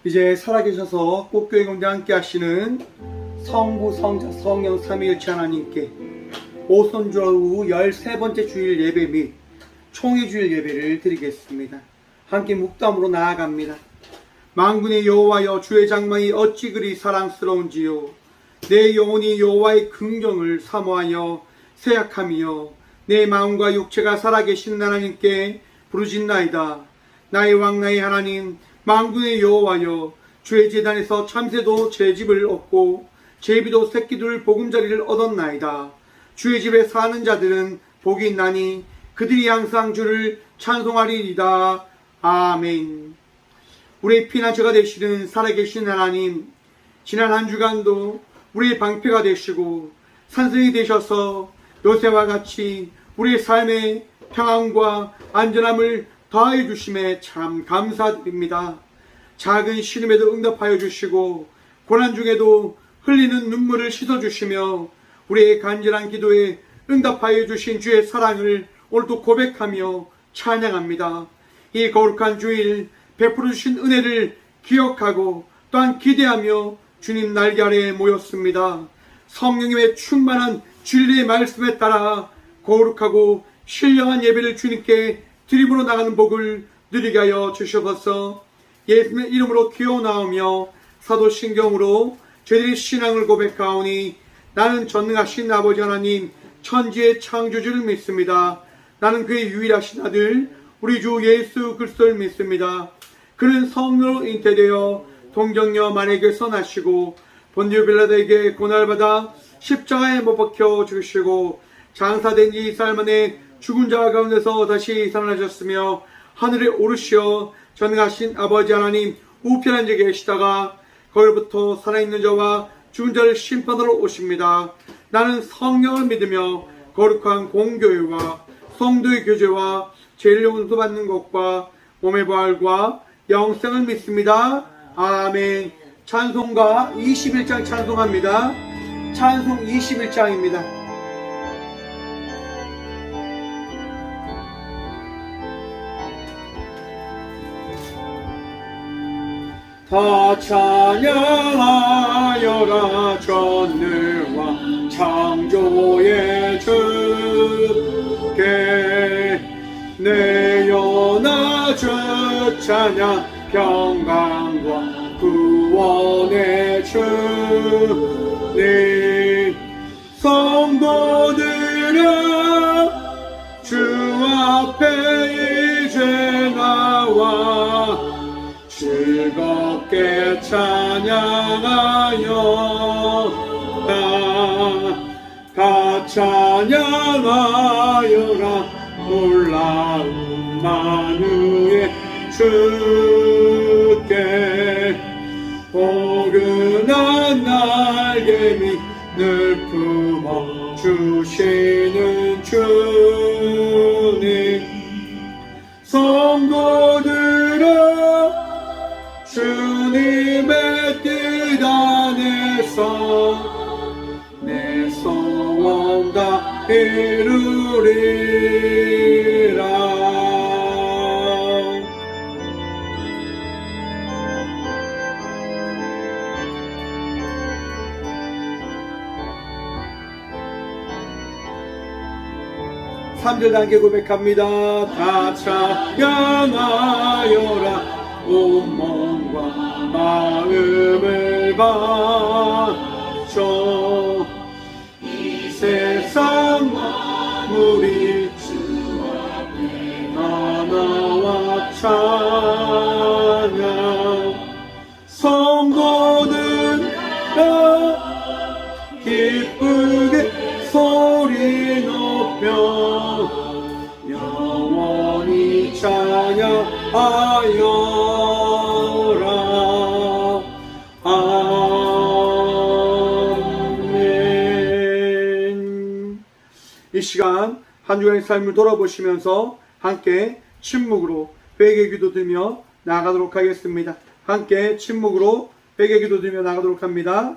이제 살아계셔서 꽃교회 공대 함께 하시는 성부, 성자, 성령 삼위일체 하나님께 오순절 후 13번째 주일 예배 및 총회 주일 예배를 드리겠습니다. 함께 묵담으로 나아갑니다. 만군의 여호와여, 주의 장막이 어찌 그리 사랑스러운지요. 내 영혼이 여호와의 긍정을 사모하여 세약하며 내 마음과 육체가 살아계신 하나님께 부르짖나이다. 나의 왕 나의 하나님, 만군의 여호와여, 주의 제단에서 참새도 제 집을 얻고 제비도 새끼들 보금자리를 얻었나이다. 주의 집에 사는 자들은 복이 있나니 그들이 항상 주를 찬송하리이다. 아멘. 우리의 피난처가 되시는 살아계신 하나님, 지난 한 주간도 우리의 방패가 되시고 산성이 되셔서 요새와 같이 우리의 삶의 평안과 안전함을 더하여 주심에 참 감사드립니다. 작은 신음에도 응답하여 주시고 고난 중에도 흘리는 눈물을 씻어주시며 우리의 간절한 기도에 응답하여 주신 주의 사랑을 오늘도 고백하며 찬양합니다. 이 거룩한 주일 베풀어 주신 은혜를 기억하고 또한 기대하며 주님 날개 아래에 모였습니다. 성령님의 충만한 진리의 말씀에 따라 거룩하고 신령한 예배를 주님께 드림으로 나가는 복을 누리게 하여 주시옵소서. 예수님의 이름으로 기어나오며 사도신경으로 저희들이 신앙을 고백하오니 나는 전능하신 아버지 하나님 천지의 창조주를 믿습니다. 나는 그의 유일하신 아들 우리 주 예수 그리스도를 믿습니다. 그는 성령으로 잉태되어 동정녀 마리아에게서 나시고 본디오 빌라도에게 고난받아 십자가에 못 박혀 죽으시고 장사된 지 4일 만에 죽은 자 가운데서 다시 살아나셨으며 하늘에 오르시어 전능하신 아버지 하나님 우편한 데 계시다가 거기로부터 살아있는 자와 죽은 자를 심판하러 오십니다. 나는 성령을 믿으며 거룩한 공교회와 성도의 교제와 죄를 용서받는 것과 몸의 부활과 영생을 믿습니다. 아멘. 찬송가 21장 찬송합니다. 찬송 21장입니다. 다 찬양하여라 전능과 창조의 주께 내 연하 주 찬양 평강과 구원의 주님 성도들아 주 앞에 이제 나와 즐겁게 찬양하여 다 찬양하여라 놀라운 만유의 주께 포근한 날개 밑을 품어 주시는 주님 성도들아 주님의 뜻 안에서 내 소원 다 이루리라. 삼 절 단계 고백합니다. 다 찬양하여라 온몸과 마음을 바쳐 이 세상 만물이 주 앞에 하나와 찬양 성도들아 기쁘게 소리 높여 영원히 찬양하여라. 아멘. 이 시간 한 주간의 삶을 돌아보시면서 함께 침묵으로 회개 기도 드리며 나아가도록 하겠습니다. 함께 침묵으로 회개 기도 드리며 나아가도록 합니다.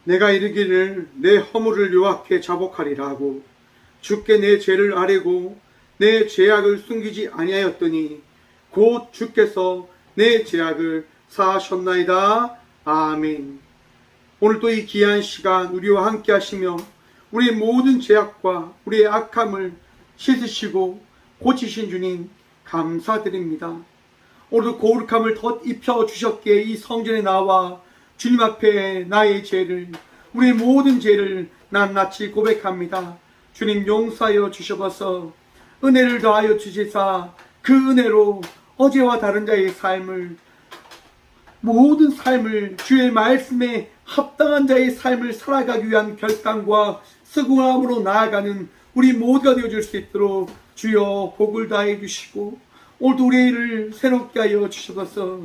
내가 이르기를 내 허물을 요악해 자복하리라 하고 주께 내 죄를 아뢰고 내 죄악을 숨기지 아니하였더니 곧 주께서 내 죄악을 사하셨나이다. 아멘. 오늘도 이 귀한 시간 우리와 함께 하시며 우리의 모든 죄악과 우리의 악함을 씻으시고 고치신 주님 감사드립니다. 오늘도 거룩함을 덧 입혀주셨기에 이 성전에 나와 주님 앞에 나의 죄를, 우리의 모든 죄를 낱낱이 고백합니다. 주님 용서하여 주셔서 은혜를 더하여 주시사 그 은혜로 어제와 다른 자의 삶을, 모든 삶을 주의 말씀에 합당한 자의 삶을 살아가기 위한 결단과 수고함으로 나아가는 우리 모두가 되어줄 수 있도록 주여 복을 다해 주시고 오늘도 우리를 새롭게 하여 주셔서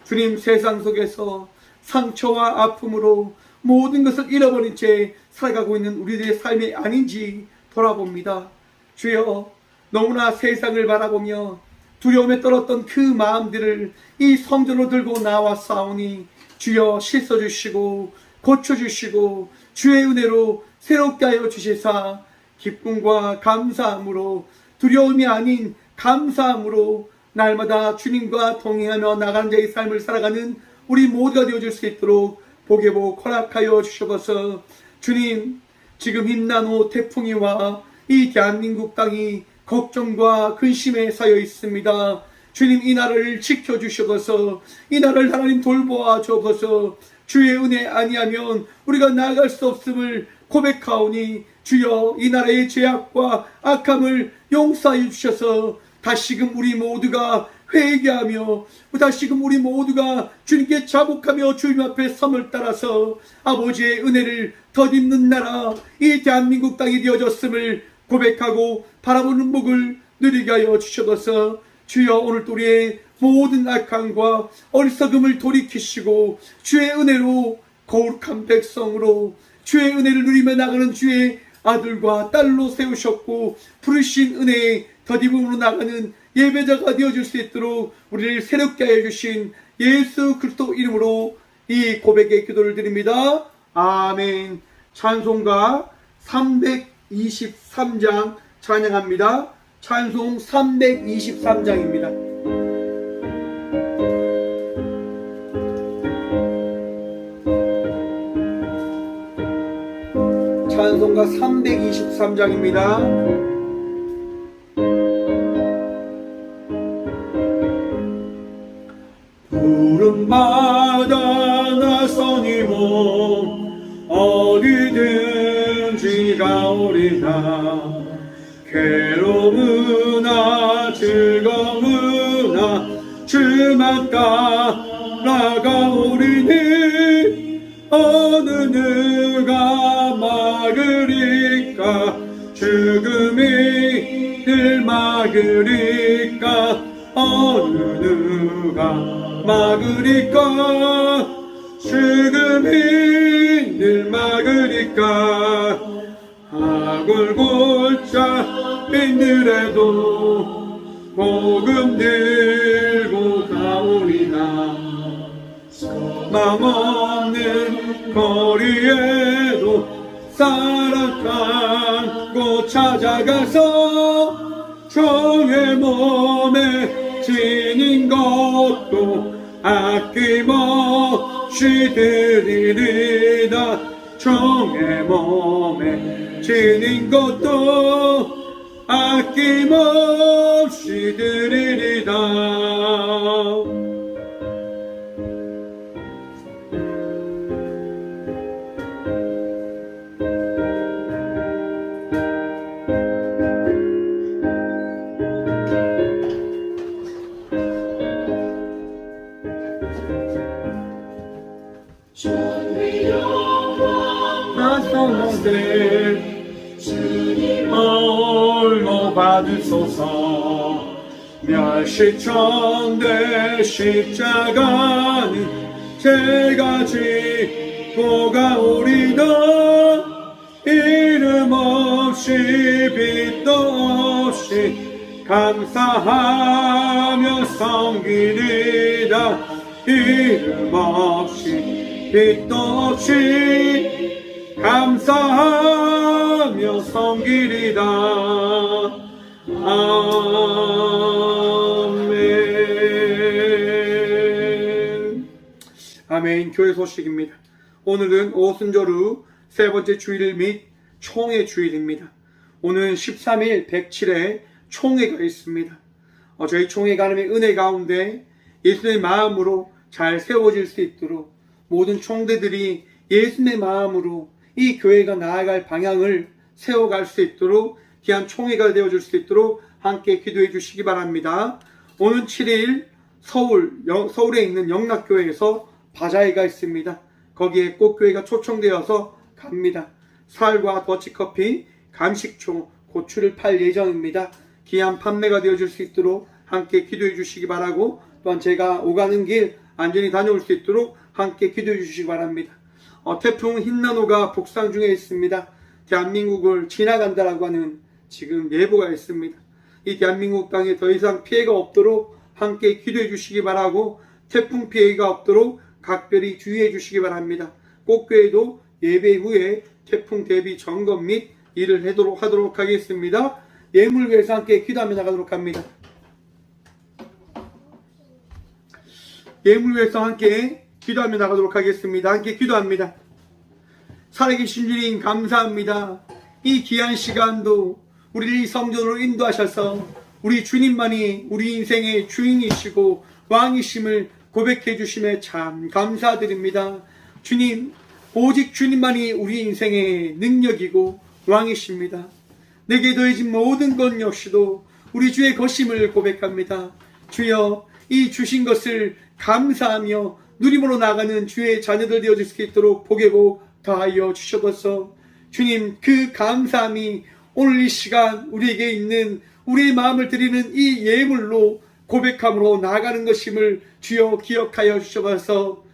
주님 세상 속에서 상처와 아픔으로 모든 것을 잃어버린 채 살아가고 있는 우리들의 삶이 아닌지 돌아봅니다. 주여 너무나 세상을 바라보며 두려움에 떨었던 그 마음들을 이 성전으로 들고 나왔사오니 주여 씻어주시고 고쳐주시고 주의 은혜로 새롭게 하여 주시사 기쁨과 감사함으로 두려움이 아닌 감사함으로 날마다 주님과 동행하며 나가는 자의 삶을 살아가는 우리 모두가 되어줄 수 있도록 복의 복 허락하여 주셔서 주님 지금 힘나노 태풍이 와 이 대한민국 땅이 걱정과 근심에 쌓여 있습니다. 주님 이 나라를 지켜주셔서 이 나라를 하나님 돌보아 주셔서 주의 은혜 아니하면 우리가 나아갈 수 없음을 고백하오니 주여 이 나라의 죄악과 악함을 용서하여 주셔서 다시금 우리 모두가 회개하며 다시금 우리 모두가 주님께 자복하며 주님 앞에 섬을 따라서 아버지의 은혜를 덧입는 나라 이 대한민국 땅이 되어졌음을 고백하고 바라보는 복을 누리게 하여 주셔서 주여 오늘도 우리의 모든 악함과 어리석음을 돌이키시고 주의 은혜로 거룩한 백성으로 주의 은혜를 누리며 나가는 주의 아들과 딸로 세우셨고 부르신 은혜의 덧입음으로 나가는 예배자가 되어줄 수 있도록 우리를 새롭게 하여 주신 예수 그리스도 이름으로 이 고백의 기도를 드립니다. 아멘. 찬송가 323장 찬양합니다. 찬송 323장입니다. 찬송가 323장입니다. 푸른바다 나서니 몸 어디든지 가오리나 괴로우나 즐거우나 주만 따라가오리니 어느 누가 막으리까 죽음이 늘 막으리까 어느 누가 막으리까 죽음이 늘 막으리까 아골골자 빈들에도 복음 들고 가오리나 맘 없는 거리에도 살아가고 찾아가서 종의 몸에 지닌 것도 아낌없이 드리리다 종의 몸에 지닌 것도 아낌없이 드리리다. 주님 홀로 받으소서. 멸시천대 십자가는 제가 지고 가오리다. 이름 없이 빛도 없이 감사하며 섬기리다. 이름 없이 빛도 없이 감사하며 섬기리다. 아멘. 아멘. 교회 소식입니다. 오늘은 오순절후 세 번째 주일 및 총회 주일입니다. 오늘은 13일 107회 총회가 있습니다. 저희 총회 가름의 은혜 가운데 예수의 마음으로 잘 세워질 수 있도록 모든 총대들이 예수의 마음으로 이 교회가 나아갈 방향을 세워갈 수 있도록 귀한 총회가 되어줄 수 있도록 함께 기도해 주시기 바랍니다. 오늘 7일 서울에 있는 영락교회에서 바자회가 있습니다. 거기에 꽃교회가 초청되어서 갑니다. 쌀과 더치커피, 감식초, 고추를 팔 예정입니다. 귀한 판매가 되어줄 수 있도록 함께 기도해 주시기 바라고, 또한 제가 오가는 길 안전히 다녀올 수 있도록 함께 기도해 주시기 바랍니다. 태풍 흰나노가 북상 중에 있습니다. 대한민국을 지나간다라고 하는 지금 예보가 있습니다. 이 대한민국 땅에 더 이상 피해가 없도록 함께 기도해 주시기 바라고, 태풍 피해가 없도록 각별히 주의해 주시기 바랍니다. 꽃교회도 예배 후에 태풍 대비 점검 및 일을 하도록 하겠습니다. 예물 위해서 함께 기도하며 나가도록 합니다. 예물 위해서 함께 기도하며 나가도록 하겠습니다. 함께 기도합니다. 살아계신 주님 감사합니다. 이 귀한 시간도 우리를 이 성전으로 인도하셔서 우리 주님만이 우리 인생의 주인이시고 왕이심을 고백해 주심에 참 감사드립니다. 주님, 오직 주님만이 우리 인생의 능력이고 왕이십니다. 내게 더해진 모든 것 역시도 우리 주의 것임을 고백합니다. 주여, 이 주신 것을 감사하며 누림으로 나가는 주의 자녀들 되어질 수 있도록 복의 복 더하여 주셔서 주님, 그 감사함이 오늘 이 시간 우리에게 있는 우리의 마음을 드리는 이 예물로 고백함으로 나아가는 것임을 주여 기억하여 주셔서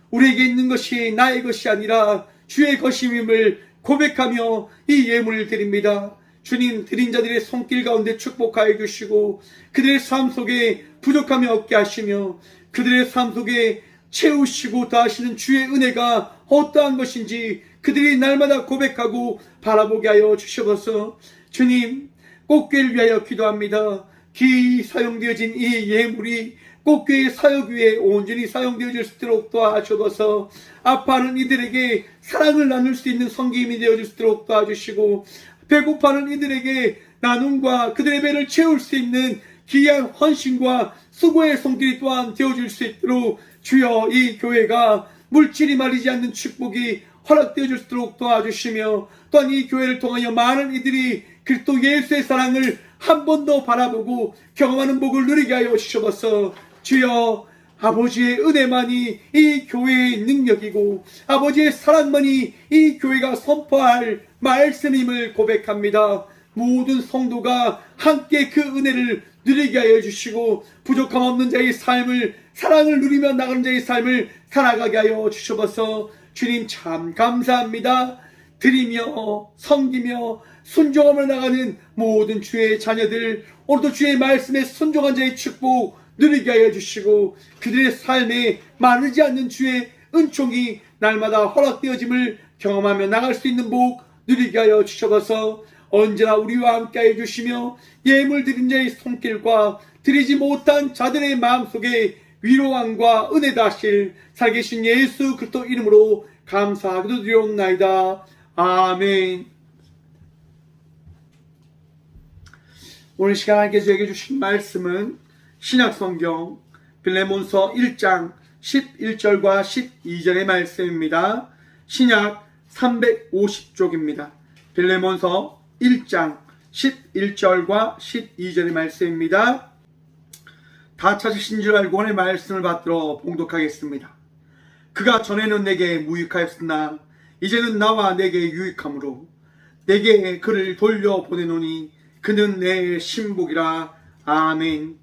우리에게 있는 것이 나의 것이 아니라 주의 것임을 고백하며 이 예물을 드립니다. 주님, 드린 자들의 손길 가운데 축복하여 주시고 그들의 삶 속에 부족함이 없게 하시며 그들의 삶 속에 채우시고 더하시는 주의 은혜가 어떠한 것인지 그들이 날마다 고백하고 바라보게 하여 주셔서 주님, 꽃교회를 위하여 기도합니다. 귀히 사용되어진 이 예물이 꽃교회의 사역 위에 온전히 사용되어질 수 있도록 도와주셔서 아파하는 이들에게 사랑을 나눌 수 있는 성김이 되어질 수 있도록 도와주시고 배고파하는 이들에게 나눔과 그들의 배를 채울 수 있는 귀한 헌신과 수고의 손길이 또한 되어질 수 있도록 주여, 이 교회가 물질이 말이지 않는 축복이 허락되어질 수 있도록 도와주시며 또한 이 교회를 통하여 많은 이들이 그리스도 예수의 사랑을 한 번 더 바라보고 경험하는 복을 누리게 하여 주셔서 주여, 아버지의 은혜만이 이 교회의 능력이고 아버지의 사랑만이 이 교회가 선포할 말씀임을 고백합니다. 모든 성도가 함께 그 은혜를 누리게 하여 주시고 부족함 없는 자의 삶을, 사랑을 누리며 나가는 자의 삶을 살아가게 하여 주셔서 주님 참 감사합니다. 드리며 섬기며 순종하며 나가는 모든 주의 자녀들, 오늘도 주의 말씀에 순종한 자의 축복 누리게 하여 주시고 그들의 삶에 마르지 않는 주의 은총이 날마다 허락되어짐을 경험하며 나갈 수 있는 복 누리게 하여 주셔서 언제나 우리와 함께 하여 주시며 예물 드린 자의 손길과 드리지 못한 자들의 마음속에 위로함과 은혜다 하실 살아계신 예수 그리스도 이름으로 감사하기도 드리옵나이다. 아멘. 오늘 시간 함께 저에게 주신 말씀은 신약성경 빌레몬서 1장 11절과 12절의 말씀입니다. 신약 350쪽입니다. 빌레몬서 1장 11절과 12절의 말씀입니다. 다 찾으신 줄 알고 오늘 말씀을 받들어 봉독하겠습니다. 그가 전에는 내게 무익하였으나 이제는 나와 내게 유익함으로 내게 그를 돌려보내노니 그는 내 신복이라. 아멘.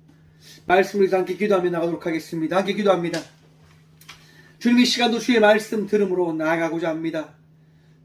말씀을 위해서 함께 기도하며 나가도록 하겠습니다. 함께 기도합니다. 주님, 이 시간도 주의 말씀 들음으로 나아가고자 합니다.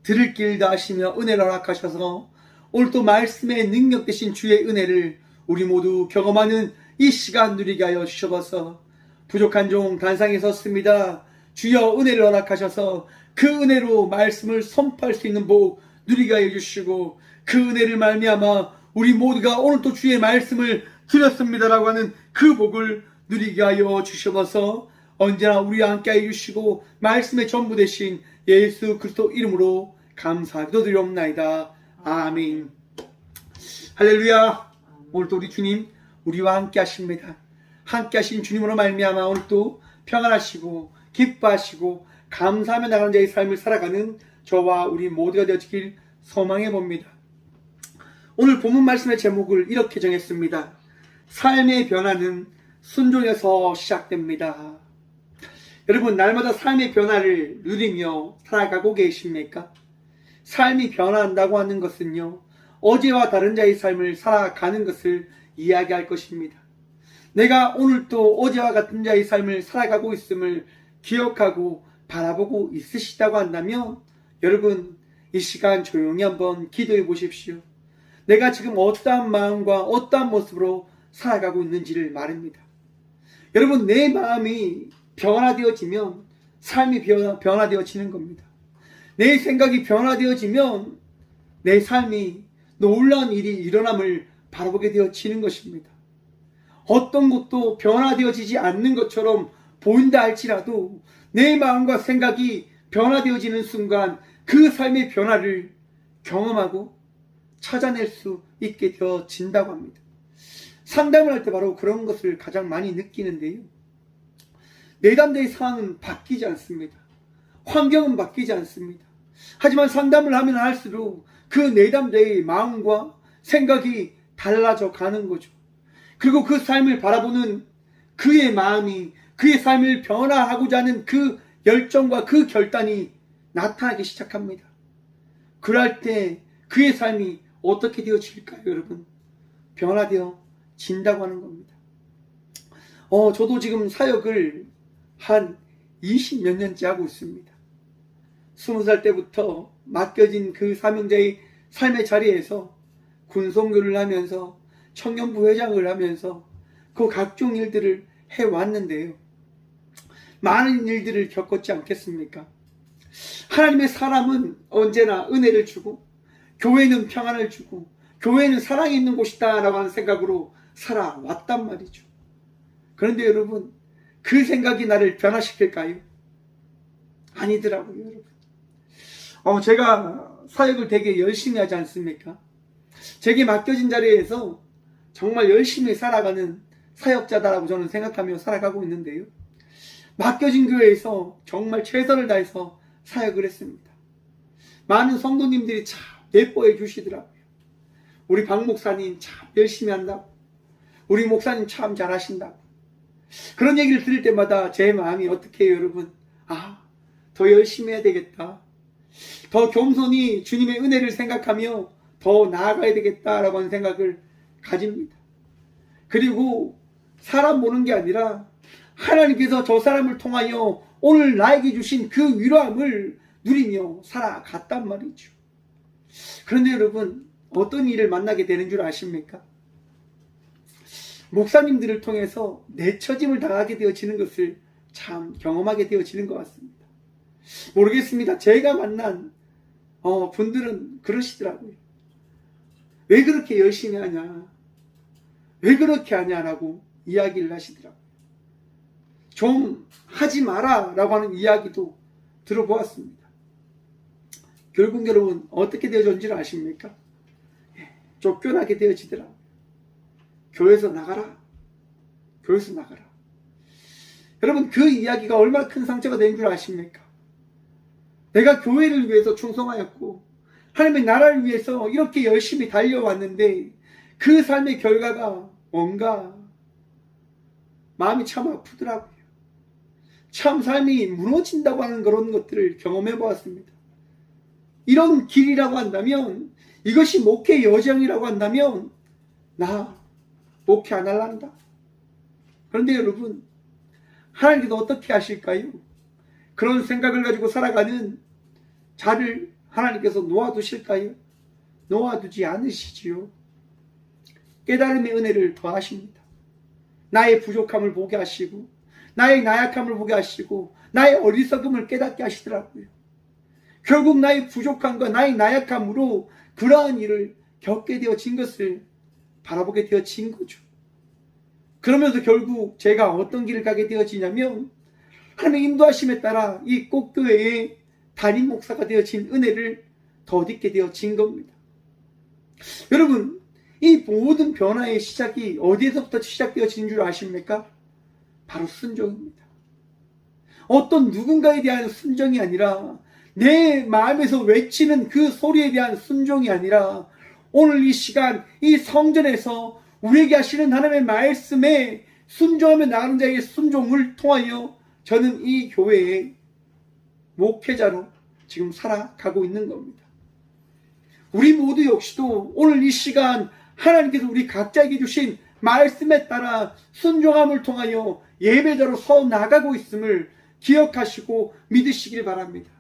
들을 길 다하시며 은혜를 허락하셔서 오늘 또 말씀의 능력 되신 주의 은혜를 우리 모두 경험하는 이 시간 누리게 하여 주셔서 부족한 종 단상에 섰습니다. 주여 은혜를 허락하셔서 그 은혜로 말씀을 선포할 수 있는 복 누리게 하여 주시고, 그 은혜를 말미암아 우리 모두가 오늘 또 주의 말씀을 드렸습니다라고 하는 그 복을 누리게 하여 주셔서 언제나 우리와 함께 하여 주시고 말씀의 전부 되신 예수 그리스도 이름으로 감사하기도 드리옵나이다. 아멘. 할렐루야. 오늘도 우리 주님 우리와 함께 하십니다. 함께 하신 주님으로 말미암아 오늘도 평안하시고 기뻐하시고 감사하며 나가는 자의 삶을 살아가는 저와 우리 모두가 되어지길 소망해 봅니다. 오늘 본문 말씀의 제목을 이렇게 정했습니다. 삶의 변화는 순종에서 시작됩니다. 여러분, 날마다 삶의 변화를 누리며 살아가고 계십니까? 삶이 변화한다고 하는 것은요, 어제와 다른 자의 삶을 살아가는 것을 이야기할 것입니다. 내가 오늘 또 어제와 같은 자의 삶을 살아가고 있음을 기억하고 바라보고 있으시다고 한다면 여러분, 이 시간 조용히 한번 기도해 보십시오. 내가 지금 어떠한 마음과 어떠한 모습으로 살아가고 있는지를 말입니다. 여러분, 내 마음이 변화되어지면 삶이 변화되어지는 겁니다. 내 생각이 변화되어지면 내 삶이 놀라운 일이 일어남을 바라보게 되어지는 것입니다. 어떤 것도 변화되어지지 않는 것처럼 보인다 할지라도 내 마음과 생각이 변화되어지는 순간 그 삶의 변화를 경험하고 찾아낼 수 있게 되어진다고 합니다. 상담을 할 때 바로 그런 것을 가장 많이 느끼는데요. 내담자의 상황은 바뀌지 않습니다. 환경은 바뀌지 않습니다. 하지만 상담을 하면 할수록 그 내담자의 마음과 생각이 달라져 가는 거죠. 그리고 그 삶을 바라보는 그의 마음이, 그의 삶을 변화하고자 하는 그 열정과 그 결단이 나타나기 시작합니다. 그럴 때 그의 삶이 어떻게 되어질까요, 여러분? 변화되어진다고 하는 겁니다. 저도 지금 사역을 한 20몇 년째 하고 있습니다. 20살 때부터 맡겨진 그 사명자의 삶의 자리에서 군송교를 하면서 청년부 회장을 하면서 그 각종 일들을 해왔는데요. 많은 일들을 겪었지 않겠습니까? 하나님의 사람은 언제나 은혜를 주고 교회는 평안을 주고 교회는 사랑이 있는 곳이다 라고 하는 생각으로 살아왔단 말이죠. 그런데 여러분, 그 생각이 나를 변화시킬까요? 아니더라고요, 여러분. 제가 사역을 되게 열심히 하지 않습니까? 제게 맡겨진 자리에서 정말 열심히 살아가는 사역자다라고 저는 생각하며 살아가고 있는데요. 맡겨진 교회에서 정말 최선을 다해서 사역을 했습니다. 많은 성도님들이 참 예뻐해 주시더라고요. 우리 박 목사님 참 열심히 한다고, 우리 목사님 참 잘하신다고. 그런 얘기를 들을 때마다 제 마음이 어떻게 해요, 여러분? 더 열심히 해야 되겠다. 더 겸손히 주님의 은혜를 생각하며 더 나아가야 되겠다라고 하는 생각을 가집니다. 그리고 사람 보는 게 아니라 하나님께서 저 사람을 통하여 오늘 나에게 주신 그 위로함을 누리며 살아갔단 말이죠. 그런데 여러분, 어떤 일을 만나게 되는 줄 아십니까? 목사님들을 통해서 내처짐을 당하게 되어지는 것을 참 경험하게 되어지는 것 같습니다. 모르겠습니다. 제가 만난 분들은 그러시더라고요. 왜 그렇게 열심히 하냐, 왜 그렇게 하냐라고 이야기를 하시더라고요. 좀 하지 마라 라고 하는 이야기도 들어보았습니다. 결국 여러분, 어떻게 되어졌는지 아십니까? 쫓겨나게 되어지더라고요. 교회에서 나가라, 교회에서 나가라. 여러분, 그 이야기가 얼마나 큰 상처가 된 줄 아십니까? 내가 교회를 위해서 충성하였고 하나님의 나라를 위해서 이렇게 열심히 달려왔는데 그 삶의 결과가 뭔가 마음이 참 아프더라고요. 참 삶이 무너진다고 하는 그런 것들을 경험해 보았습니다. 이런 길이라고 한다면, 이것이 목회 여정이라고 한다면 나 목회 안 할란다. 그런데 여러분, 하나님께서 어떻게 하실까요? 그런 생각을 가지고 살아가는 자를 하나님께서 놓아두실까요? 놓아두지 않으시지요. 깨달음의 은혜를 더하십니다. 나의 부족함을 보게 하시고 나의 나약함을 보게 하시고 나의 어리석음을 깨닫게 하시더라고요. 결국 나의 부족함과 나의 나약함으로 그러한 일을 겪게 되어진 것을 바라보게 되어진 거죠. 그러면서 결국 제가 어떤 길을 가게 되어지냐면 하나님의 인도하심에 따라 이 꽃교회의 담임 목사가 되어진 은혜를 덧입게 되어진 겁니다. 여러분, 이 모든 변화의 시작이 어디에서부터 시작되어진 줄 아십니까? 바로 순종입니다. 어떤 누군가에 대한 순종이 아니라 내 마음에서 외치는 그 소리에 대한 순종이 아니라 오늘 이 시간 이 성전에서 우리에게 하시는 하나님의 말씀에 순종하며 나가는 자의 순종을 통하여 저는 이 교회의 목회자로 지금 살아가고 있는 겁니다. 우리 모두 역시도 오늘 이 시간 하나님께서 우리 각자에게 주신 말씀에 따라 순종함을 통하여 예배자로 서 나가고 있음을 기억하시고 믿으시길 바랍니다.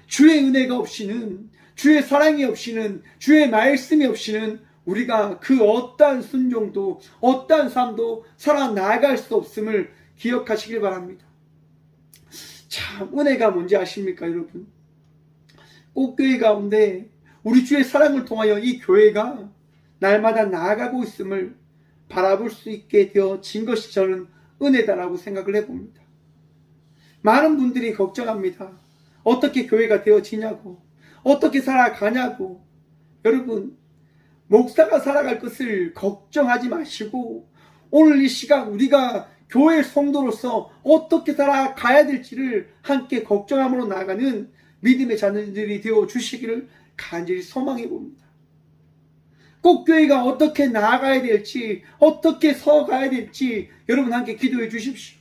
주의 은혜가 없이는, 주의 사랑이 없이는, 주의 말씀이 없이는 우리가 그 어떠한 순종도 어떠한 삶도 살아나갈 수 없음을 기억하시길 바랍니다. 참 은혜가 뭔지 아십니까 여러분? 꽃교회 가운데 우리 주의 사랑을 통하여 이 교회가 날마다 나아가고 있음을 바라볼 수 있게 되어진 것이 저는 은혜다라고 생각을 해봅니다. 많은 분들이 걱정합니다. 어떻게 교회가 되어지냐고, 어떻게 살아가냐고. 여러분, 목사가 살아갈 것을 걱정하지 마시고 오늘 이 시간 우리가 교회 성도로서 어떻게 살아가야 될지를 함께 걱정함으로 나아가는 믿음의 자녀들이 되어 주시기를 간절히 소망해 봅니다. 꽃교회가 어떻게 나아가야 될지, 어떻게 서가야 될지 여러분 함께 기도해 주십시오.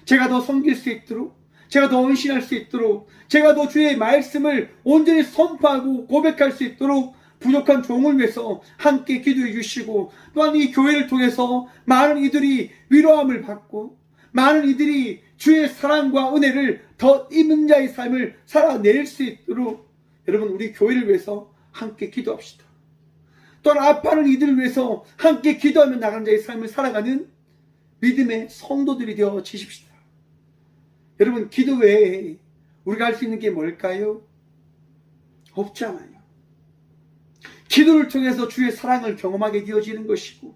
제가 더 섬길 수 있도록, 제가 더 헌신할 수 있도록, 제가 더 주의 말씀을 온전히 선포하고 고백할 수 있도록 부족한 종을 위해서 함께 기도해 주시고, 또한 이 교회를 통해서 많은 이들이 위로함을 받고 많은 이들이 주의 사랑과 은혜를 더 입은 자의 삶을 살아낼 수 있도록 여러분 우리 교회를 위해서 함께 기도합시다. 또한 아파하는 이들을 위해서 함께 기도하며 나가는 자의 삶을 살아가는 믿음의 성도들이 되어 지십시다. 여러분, 기도 외에 우리가 할 수 있는 게 뭘까요? 없잖아요. 기도를 통해서 주의 사랑을 경험하게 되어지는 것이고,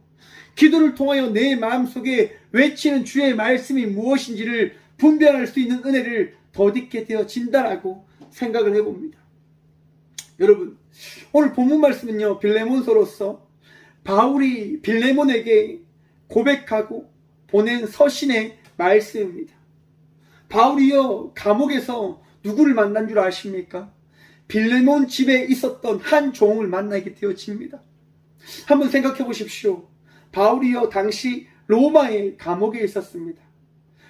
기도를 통하여 내 마음속에 외치는 주의 말씀이 무엇인지를 분별할 수 있는 은혜를 덧입게 되어진다라고 생각을 해봅니다. 여러분, 오늘 본문 말씀은요, 빌레몬서로서 바울이 빌레몬에게 고백하고 보낸 서신의 말씀입니다. 바울이요, 감옥에서 누구를 만난 줄 아십니까? 빌레몬 집에 있었던 한 종을 만나게 되어집니다. 한번 생각해 보십시오. 바울이요, 당시 로마의 감옥에 있었습니다.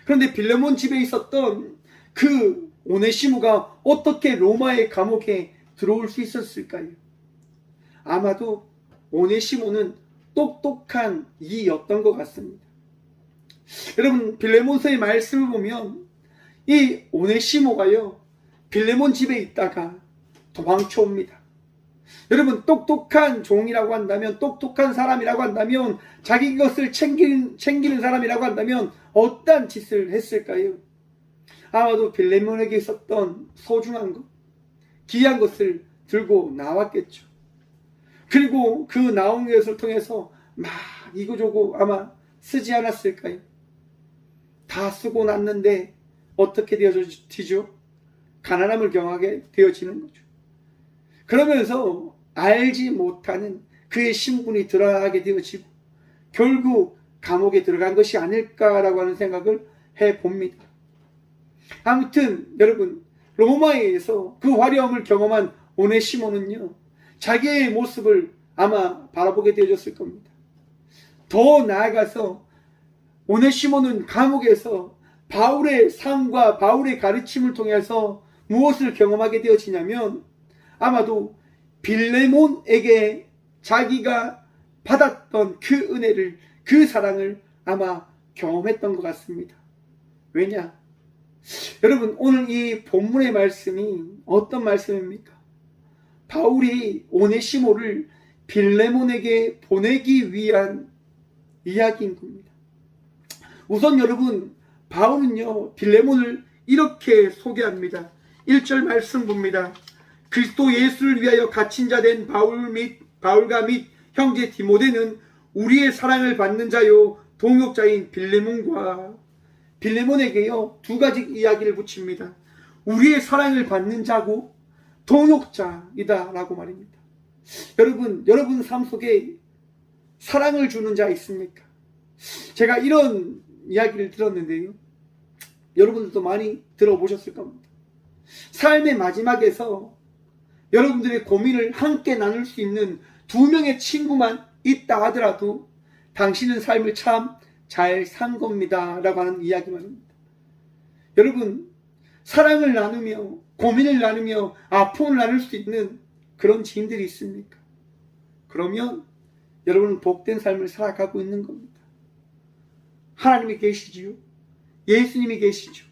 그런데 빌레몬 집에 있었던 그 오네시모가 어떻게 로마의 감옥에 들어올 수 있었을까요? 아마도 오네시모는 똑똑한 이였던 것 같습니다. 여러분, 빌레몬서의 말씀을 보면 이 오네시모가요, 빌레몬 집에 있다가 도망쳐 옵니다. 여러분, 똑똑한 종이라고 한다면, 똑똑한 사람이라고 한다면, 자기 것을 챙기는 사람이라고 한다면 어떠한 짓을 했을까요? 아마도 빌레몬에게 있었던 소중한 것, 귀한 것을 들고 나왔겠죠. 그리고 그 나온 것을 통해서 막 이거저거 아마 쓰지 않았을까요? 다 쓰고 났는데 어떻게 되어지죠? 가난함을 경하게 되어지는 거죠. 그러면서 알지 못하는 그의 신분이 드러나게 되어지고 결국 감옥에 들어간 것이 아닐까라고 하는 생각을 해봅니다. 아무튼 여러분, 로마에서 그 화려함을 경험한 오네시모는요, 자기의 모습을 아마 바라보게 되어졌을 겁니다. 더 나아가서 오네시모는 감옥에서 바울의 삶과 바울의 가르침을 통해서 무엇을 경험하게 되어지냐면 아마도 빌레몬에게 자기가 받았던 그 은혜를, 그 사랑을 아마 경험했던 것 같습니다. 왜냐? 여러분, 오늘 이 본문의 말씀이 어떤 말씀입니까? 바울이 오네시모를 빌레몬에게 보내기 위한 이야기인 겁니다. 우선 여러분, 바울은요 빌레몬을 이렇게 소개합니다. 1절 말씀 봅니다. 그리스도 예수를 위하여 갇힌 자 된 바울과 및 형제 디모데는 우리의 사랑을 받는 자요 동역자인 빌레몬에게요 두 가지 이야기를 붙입니다. 우리의 사랑을 받는 자고 동역자이다 라고 말입니다. 여러분 삶 속에 사랑을 주는 자 있습니까? 제가 이런 이야기를 들었는데요, 여러분들도 많이 들어보셨을 겁니다. 삶의 마지막에서 여러분들의 고민을 함께 나눌 수 있는 두 명의 친구만 있다 하더라도 당신은 삶을 참 잘 산 겁니다 라고 하는 이야기 말입니다. 여러분, 사랑을 나누며 고민을 나누며 아픔을 나눌 수 있는 그런 지인들이 있습니까? 그러면 여러분은 복된 삶을 살아가고 있는 겁니다. 하나님이 계시지요, 예수님이 계시죠,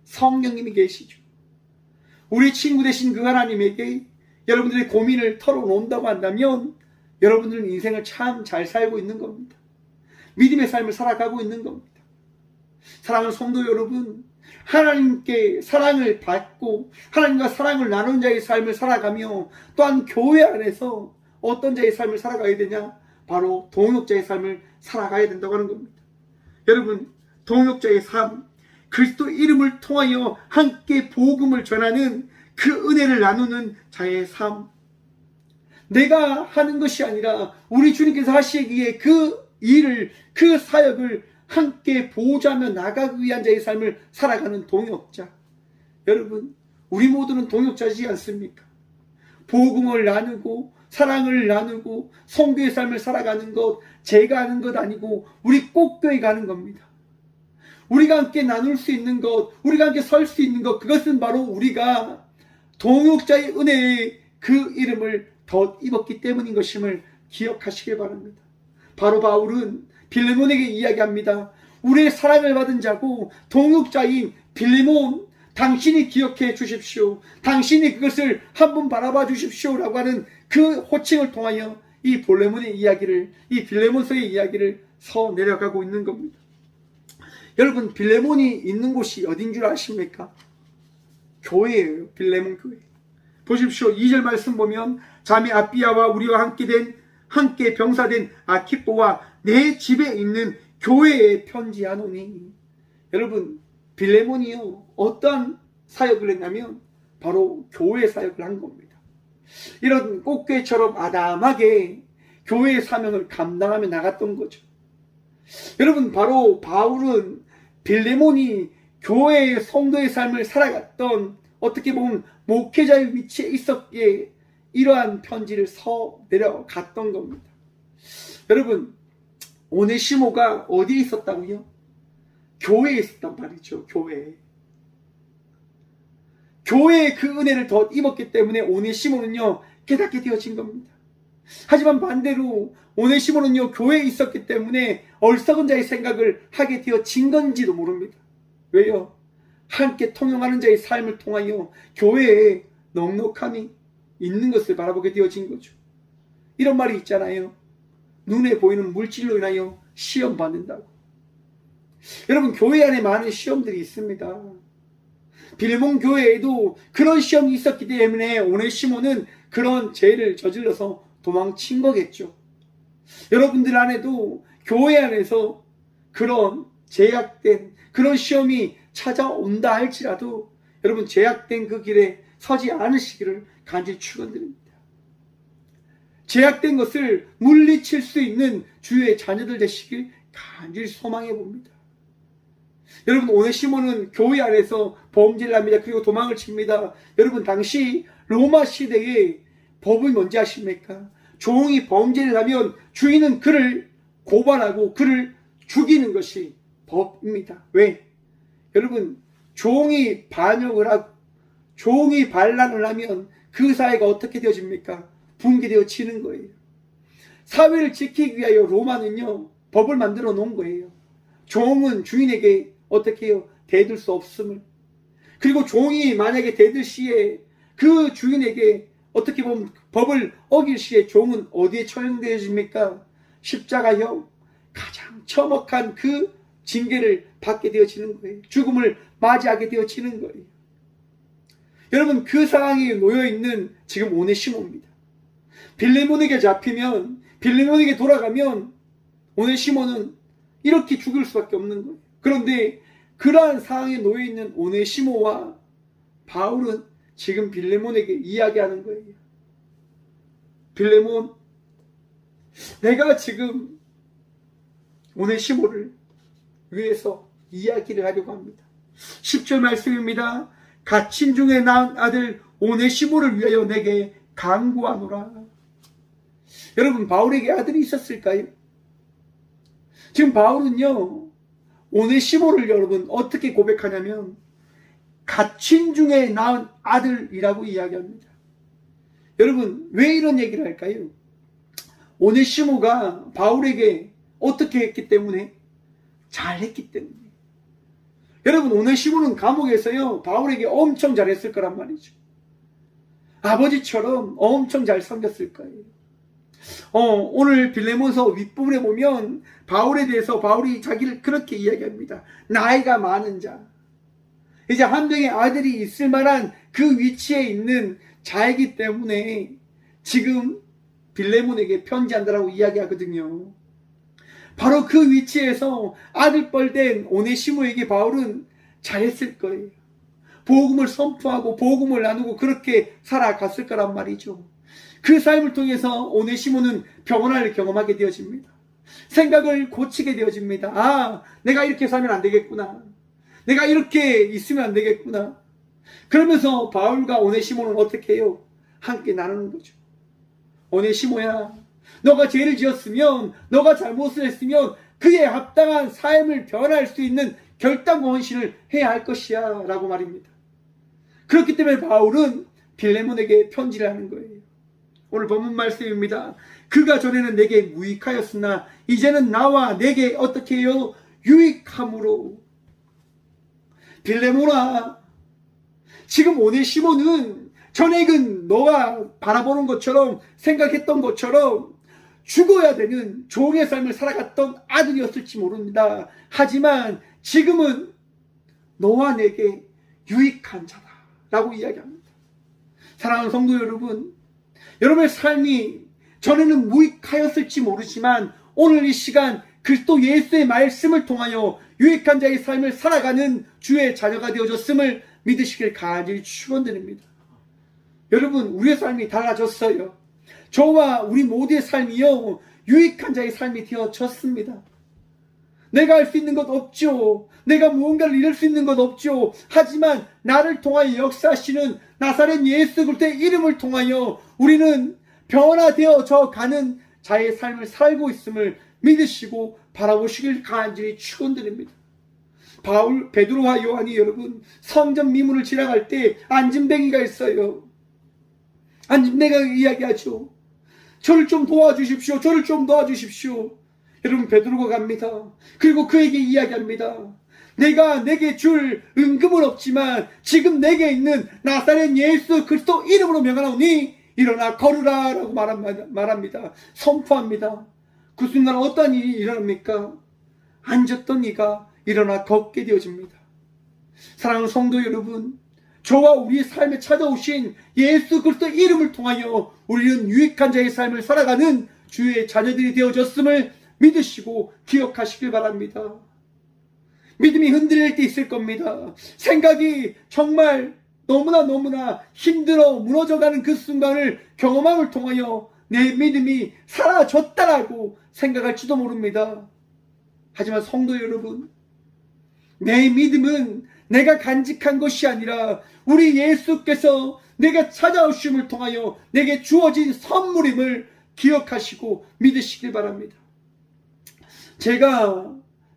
성령님이 계시죠. 우리 친구 되신 그 하나님에게 여러분들의 고민을 털어놓는다고 한다면 여러분들은 인생을 참 잘 살고 있는 겁니다. 믿음의 삶을 살아가고 있는 겁니다. 사랑하는 성도 여러분, 하나님께 사랑을 받고 하나님과 사랑을 나누는 자의 삶을 살아가며 또한 교회 안에서 어떤 자의 삶을 살아가야 되냐? 바로 동역자의 삶을 살아가야 된다고 하는 겁니다. 여러분, 동역자의 삶, 그리스도 이름을 통하여 함께 복음을 전하는 그 은혜를 나누는 자의 삶, 내가 하는 것이 아니라 우리 주님께서 하시기에 그 일을, 그 사역을 함께 보호자며 나가기 위한 자의 삶을 살아가는 동역자. 여러분, 우리 모두는 동역자지 않습니까? 복음을 나누고 사랑을 나누고 선교의 삶을 살아가는 것, 제가 하는 것 아니고 우리 꼭교회 가는 겁니다. 우리가 함께 나눌 수 있는 것, 우리가 함께 설 수 있는 것, 그것은 바로 우리가 동역자의 은혜의 그 이름을 덧입었기 때문인 것임을 기억하시길 바랍니다. 바로 바울은 빌레몬에게 이야기합니다. 우리의 사랑을 받은 자고 동역자인 빌레몬, 당신이 기억해 주십시오. 당신이 그것을 한번 바라봐 주십시오 라고 하는 그 호칭을 통하여 이 빌레몬의 이야기를, 이 빌레몬서의 이야기를 서 내려가고 있는 겁니다. 여러분, 빌레몬이 있는 곳이 어딘 줄 아십니까? 교회예요. 빌레몬 교회. 보십시오. 2절 말씀 보면 자매 아비아와 우리와 함께 병사된 아키포와 내 집에 있는 교회에 편지하노니. 여러분, 빌레몬이요 어떠한 사역을 했냐면 바로 교회 사역을 한 겁니다. 이런 꽃게처럼 아담하게 교회의 사명을 감당하며 나갔던 거죠. 여러분, 바로 바울은 빌레몬이 교회의 성도의 삶을 살아갔던, 어떻게 보면 목회자의 위치에 있었기에 이러한 편지를 서 내려갔던 겁니다. 여러분, 오네시모가 어디에 있었다고요? 교회에 있었단 말이죠. 교회에 그 은혜를 더 입었기 때문에 오네시모는요 깨닫게 되어진 겁니다. 하지만 반대로 오네시모는요 교회에 있었기 때문에 어리석은 자의 생각을 하게 되어진 건지도 모릅니다. 왜요? 함께 통용하는 자의 삶을 통하여 교회에 넉넉함이 있는 것을 바라보게 되어진 거죠. 이런 말이 있잖아요. 눈에 보이는 물질로 인하여 시험 받는다고. 여러분, 교회 안에 많은 시험들이 있습니다. 빌레몬 교회에도 그런 시험이 있었기 때문에 오네시모는 그런 죄를 저질러서 도망친 거겠죠. 여러분들 안에도 교회 안에서 그런 제약된 그런 시험이 찾아온다 할지라도 여러분, 제약된 그 길에 서지 않으시기를 간절히 축원드립니다. 제약된 것을 물리칠 수 있는 주의 자녀들 되시길 간절히 소망해 봅니다. 여러분, 오네시모는 교회 안에서 범죄를 합니다. 그리고 도망을 칩니다. 여러분, 당시 로마 시대의 법이 뭔지 아십니까? 종이 범죄를 하면 주인은 그를 고발하고 그를 죽이는 것이 법입니다. 왜? 여러분, 종이 반역을 하고 종이 반란을 하면 그 사회가 어떻게 되어집니까? 붕괴되어지는 거예요. 사회를 지키기 위하여 로마는요 법을 만들어 놓은 거예요. 종은 주인에게 어떻게 해요? 대들 수 없음을. 그리고 종이 만약에 대들 시에 그 주인에게 어떻게 보면 법을 어길 시에 종은 어디에 처형되어집니까? 십자가형, 가장 처먹한 그 징계를 받게 되어지는 거예요. 죽음을 맞이하게 되어지는 거예요. 여러분, 그 상황에 놓여있는 지금 오네시모입니다. 빌레몬에게 잡히면, 빌레몬에게 돌아가면 오네시모는 이렇게 죽을 수밖에 없는 거예요. 그런데 그러한 상황에 놓여있는 오네시모와 바울은 지금 빌레몬에게 이야기하는 거예요. 빌레몬, 내가 지금 오네시모를 위해서 이야기를 하려고 합니다. 10절 말씀입니다. 갇힌 중에 낳은 아들 오네시모를 위하여 내게 간구하노라. 여러분, 바울에게 아들이 있었을까요? 지금 바울은요, 오네시모를 여러분 어떻게 고백하냐면 갇힌 중에 낳은 아들이라고 이야기합니다. 여러분, 왜 이런 얘기를 할까요? 오네시모가 바울에게 어떻게 했기 때문에? 잘했기 때문에. 여러분, 오네시모는 감옥에서요 바울에게 엄청 잘했을 거란 말이죠. 아버지처럼 엄청 잘 섬겼을 거예요. 오늘 빌레몬서 윗부분에 보면 바울에 대해서 바울이 자기를 그렇게 이야기합니다. 나이가 많은 자, 이제 한 명의 아들이 있을 만한 그 위치에 있는 자이기 때문에 지금 빌레몬에게 편지한다라고 이야기하거든요. 바로 그 위치에서 아들뻘된 오네시모에게 바울은 잘했을 거예요. 복음을 선포하고 복음을 나누고 그렇게 살아갔을 거란 말이죠. 그 삶을 통해서 오네시모는 평안을 경험하게 되어집니다. 생각을 고치게 되어집니다. 아, 내가 이렇게 살면 안 되겠구나. 내가 이렇게 있으면 안 되겠구나. 그러면서 바울과 오네시모는 어떻게 해요? 함께 나누는 거죠. 오네시모야, 너가 죄를 지었으면, 너가 잘못을 했으면 그에 합당한 삶을 변화할 수 있는 결단과 헌신을 해야 할 것이야 라고 말입니다. 그렇기 때문에 바울은 빌레몬에게 편지를 하는 거예요. 오늘 본문 말씀입니다. 그가 전에는 내게 무익하였으나 이제는 나와 내게 어떻게 해요? 유익함으로. 빌레몬아, 지금 오네시모는 전에는 너가 바라보는 것처럼 생각했던 것처럼 죽어야 되는 종의 삶을 살아갔던 아들이었을지 모릅니다. 하지만 지금은 너와 내게 유익한 자다 라고 이야기합니다. 사랑하는 성도 여러분, 여러분의 삶이 전에는 무익하였을지 모르지만 오늘 이 시간 그리스도 예수의 말씀을 통하여 유익한 자의 삶을 살아가는 주의 자녀가 되어졌음을 믿으시길 간절히 축원드립니다. 여러분, 우리의 삶이 달라졌어요. 저와 우리 모두의 삶이요 유익한 자의 삶이 되어졌습니다. 내가 할 수 있는 것 없죠. 내가 무언가를 이룰 수 있는 것 없죠. 하지만 나를 통하여 역사하시는 나사렛 예수 그리스도의 이름을 통하여 우리는 변화되어져 가는 자의 삶을 살고 있음을 믿으시고 바라보시길 간절히 축원드립니다. 바울, 베드로와 요한이 여러분 성전 미문을 지나갈 때 안진뱅이가 있어요. 안진뱅이가 이야기하죠. 저를 좀 도와주십시오. 저를 좀 도와주십시오. 여러분, 베드로가 갑니다. 그리고 그에게 이야기합니다. 내가 내게 줄 은금은 없지만 지금 내게 있는 나사렛 예수 그리스도 이름으로 명하노니 일어나 걸으라 라고 말합니다. 선포합니다. 그 순간 어떤 일이 일어납니까? 앉았던 이가 일어나 걷게 되어집니다. 사랑하는 성도 여러분, 저와 우리의 삶에 찾아오신 예수 그리스도 이름을 통하여 우리는 유익한 자의 삶을 살아가는 주의 자녀들이 되어졌음을 믿으시고 기억하시길 바랍니다. 믿음이 흔들릴 때 있을 겁니다. 생각이 정말 너무나 힘들어 무너져가는 그 순간을 경험함을 통하여 내 믿음이 사라졌다라고 생각할지도 모릅니다. 하지만 성도 여러분, 내 믿음은 내가 간직한 것이 아니라 우리 예수께서 내가 찾아오심을 통하여 내게 주어진 선물임을 기억하시고 믿으시길 바랍니다. 제가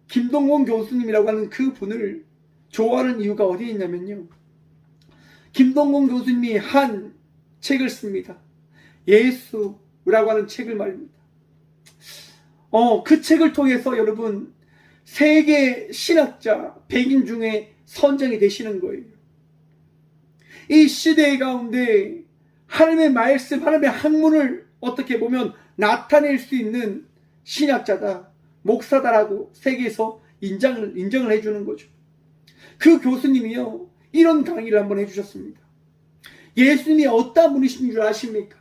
김동원 교수님이라고 하는 그 분을 좋아하는 이유가 어디에 있냐면요, 김동원 교수님이 한 책을 씁니다. 예수라고 하는 책을 말입니다. 그 책을 통해서 여러분 세계 신학자 100인 중에 선정이 되시는 거예요. 이 시대 가운데 하나님의 말씀, 하나님의 학문을 어떻게 보면 나타낼 수 있는 신학자다, 목사다라고 세계에서 인정을 해주는 거죠. 그 교수님이요, 이런 강의를 한번 해주셨습니다. 예수님이 어떤 분이신 줄 아십니까?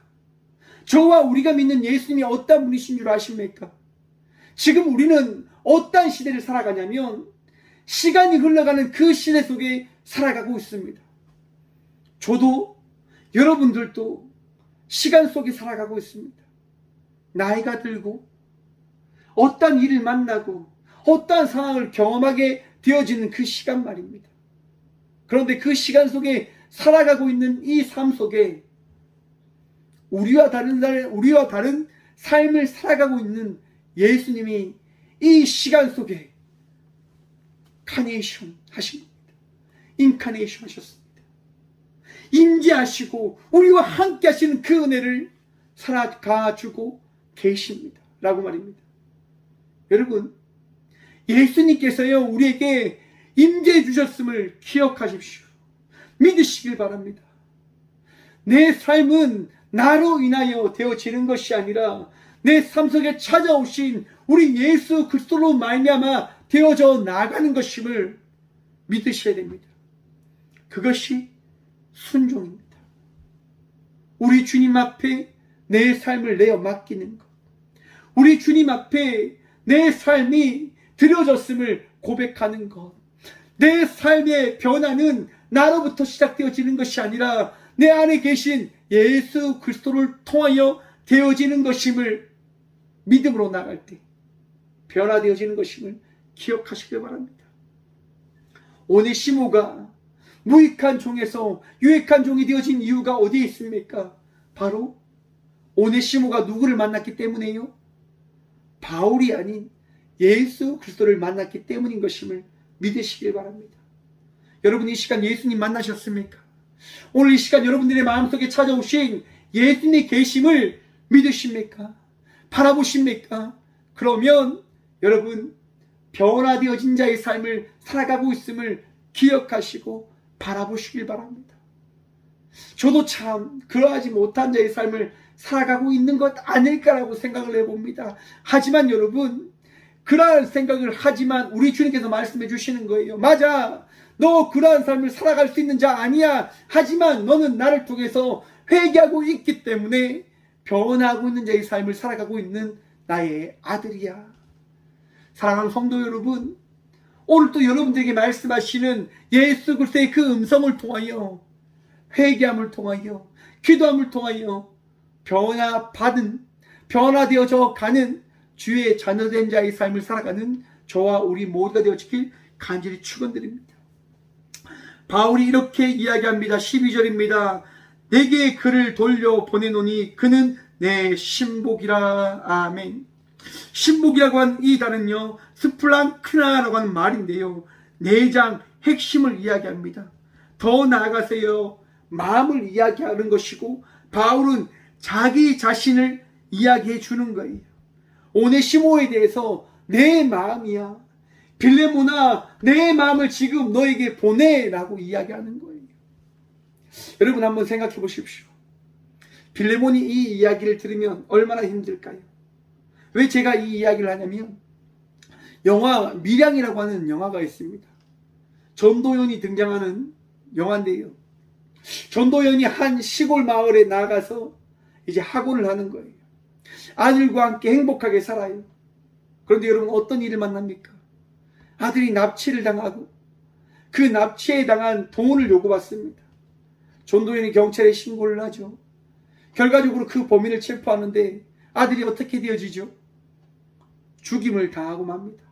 저와 우리가 믿는 예수님이 어떤 분이신 줄 아십니까? 지금 우리는 어떤 시대를 살아가냐면 시간이 흘러가는 그 시대 속에 살아가고 있습니다. 저도 여러분들도 시간 속에 살아가고 있습니다. 나이가 들고 어떤 일을 만나고 어떠한 상황을 경험하게 되어지는 그 시간 말입니다. 그런데 그 시간 속에 살아가고 있는 이 삶 속에 우리와 다른 삶을 살아가고 있는 예수님이 이 시간 속에 카네이션 하신 겁니다. 인카네이션 하셨습니다. 임재하시고 우리와 함께 하시는 그 은혜를 살아가주고 계십니다. 라고 말입니다. 여러분, 예수님께서요, 우리에게 임재해 주셨음을 기억하십시오. 믿으시길 바랍니다. 내 삶은 나로 인하여 되어지는 것이 아니라 내 삶 속에 찾아오신 우리 예수 그리스도로 말미암아 되어져 나가는 것임을 믿으셔야 됩니다. 그것이 순종입니다. 우리 주님 앞에 내 삶을 내어 맡기는 것, 우리 주님 앞에 내 삶이 드려졌음을 고백하는 것, 내 삶의 변화는 나로부터 시작되어지는 것이 아니라 내 안에 계신 예수 그리스도를 통하여 되어지는 것임을 믿음으로 나갈 때 변화되어지는 것임을 기억하시길 바랍니다. 오네시모가 무익한 종에서 유익한 종이 되어진 이유가 어디에 있습니까? 바로 오네시모가 누구를 만났기 때문에요? 바울이 아닌 예수 그리스도를 만났기 때문인 것임을 믿으시길 바랍니다. 여러분, 이 시간 예수님 만나셨습니까? 오늘 이 시간 여러분들의 마음속에 찾아오신 예수님의 계심을 믿으십니까? 바라보십니까? 그러면 여러분, 변화되어진 자의 삶을 살아가고 있음을 기억하시고 바라보시길 바랍니다. 저도 참 그러하지 못한 자의 삶을 살아가고 있는 것 아닐까라고 생각을 해봅니다. 하지만 여러분, 그러한 생각을 하지만 우리 주님께서 말씀해 주시는 거예요. 맞아, 너 그러한 삶을 살아갈 수 있는 자 아니야. 하지만 너는 나를 통해서 회개하고 있기 때문에 변화하고 있는 자의 삶을 살아가고 있는 나의 아들이야. 사랑하는 성도 여러분, 오늘 또 여러분들에게 말씀하시는 예수 그리스도의 그 음성을 통하여 회개함을 통하여 기도함을 통하여 변화되어져 가는 주의 자녀된 자의 삶을 살아가는 저와 우리 모두가 되어지길 간절히 축원드립니다. 바울이 이렇게 이야기합니다. 12절입니다. 내게 그를 돌려 보내노니 그는 내 신복이라. 아멘. 신복이라고 한 이 단어는요, 스플랑크나라고 하는 말인데요, 내장 핵심을 이야기합니다. 더 나아가서요, 마음을 이야기하는 것이고 바울은 자기 자신을 이야기해 주는 거예요. 오네시모에 대해서 내 마음이야, 빌레몬아 내 마음을 지금 너에게 보내라고 이야기하는 거예요. 여러분, 한번 생각해 보십시오. 빌레몬이 이 이야기를 들으면 얼마나 힘들까요? 왜 제가 이 이야기를 하냐면, 영화 밀양이라고 하는 영화가 있습니다. 전도연이 등장하는 영화인데요, 전도연이 한 시골 마을에 나가서 이제 학원을 하는 거예요. 아들과 함께 행복하게 살아요. 그런데 여러분, 어떤 일을 만납니까? 아들이 납치를 당하고 그 납치에 당한 돈을 요구받습니다. 전도연이 경찰에 신고를 하죠. 결과적으로 그 범인을 체포하는데 아들이 어떻게 되어지죠? 죽임을 당하고 맙니다.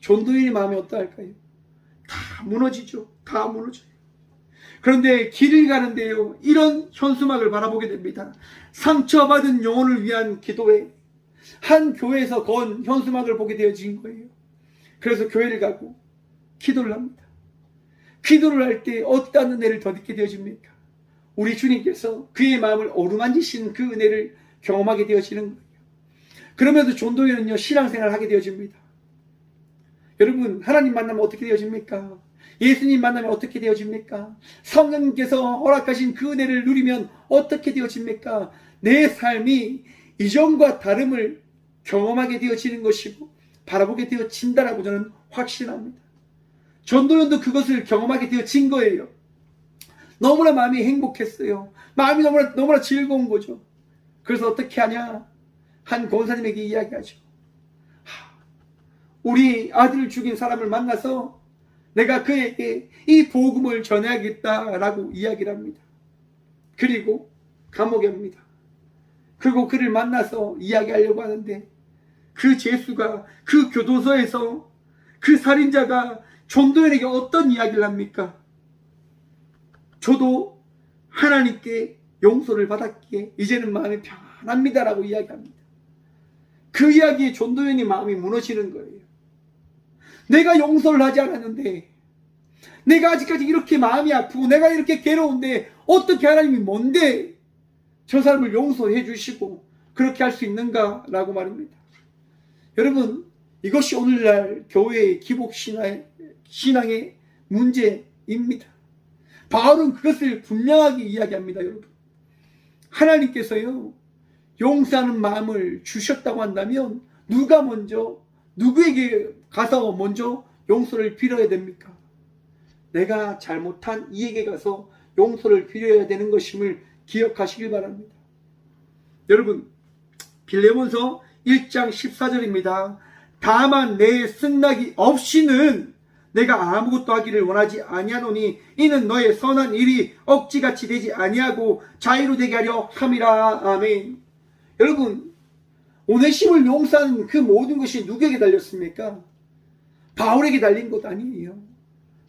전도연의 마음이 어떠할까요? 다 무너지죠. 다 무너져요. 그런데 길을 가는데요, 이런 현수막을 바라보게 됩니다. 상처받은 영혼을 위한 기도회. 한 교회에서 건 현수막을 보게 되어진 거예요. 그래서 교회를 가고 기도를 합니다. 기도를 할 때 어떠한 은혜를 덧입게 되어집니까? 우리 주님께서 그의 마음을 어루만지시는 그 은혜를 경험하게 되어지는 거예요. 그러면서 전도연은요, 신앙생활을 하게 되어집니다. 여러분, 하나님 만나면 어떻게 되어집니까? 예수님 만나면 어떻게 되어집니까? 성령님께서 허락하신 그 은혜를 누리면 어떻게 되어집니까? 내 삶이 이전과 다름을 경험하게 되어지는 것이고 바라보게 되어진다라고 저는 확신합니다. 전도연도 그것을 경험하게 되어진 거예요. 너무나 마음이 행복했어요. 마음이 너무나 즐거운 거죠. 그래서 어떻게 하냐? 한 권사님에게 이야기하죠. 우리 아들을 죽인 사람을 만나서 내가 그에게 이 복음을 전해야겠다라고 이야기를 합니다. 그리고 감옥에 옵니다. 그리고 그를 만나서 이야기하려고 하는데 그 죄수가 그 교도소에서 그 살인자가 전도연에게 어떤 이야기를 합니까? 저도 하나님께 용서를 받았기에 이제는 마음이 편합니다라고 이야기합니다. 그 이야기에 전도연이 마음이 무너지는 거예요. 내가 용서를 하지 않았는데, 내가 아직까지 이렇게 마음이 아프고 내가 이렇게 괴로운데 어떻게 하나님이 뭔데 저 사람을 용서해 주시고 그렇게 할 수 있는가라고 말입니다. 여러분, 이것이 오늘날 교회의 기복신앙의 문제입니다. 바울은 그것을 분명하게 이야기합니다. 여러분, 하나님께서요 용서하는 마음을 주셨다고 한다면 누가 먼저 누구에게 가서 먼저 용서를 빌어야 됩니까? 내가 잘못한 이에게 가서 용서를 빌어야 되는 것임을 기억하시길 바랍니다. 여러분, 빌레몬서 1장 14절입니다. 다만 내 승낙이 없이는 내가 아무것도 하기를 원하지 아니하노니 이는 너의 선한 일이 억지같이 되지 아니하고 자유로 되게 하려 함이라. 아멘. 여러분, 오네시모를 용서하는 그 모든 것이 누구에게 달렸습니까? 바울에게 달린 것 아니에요.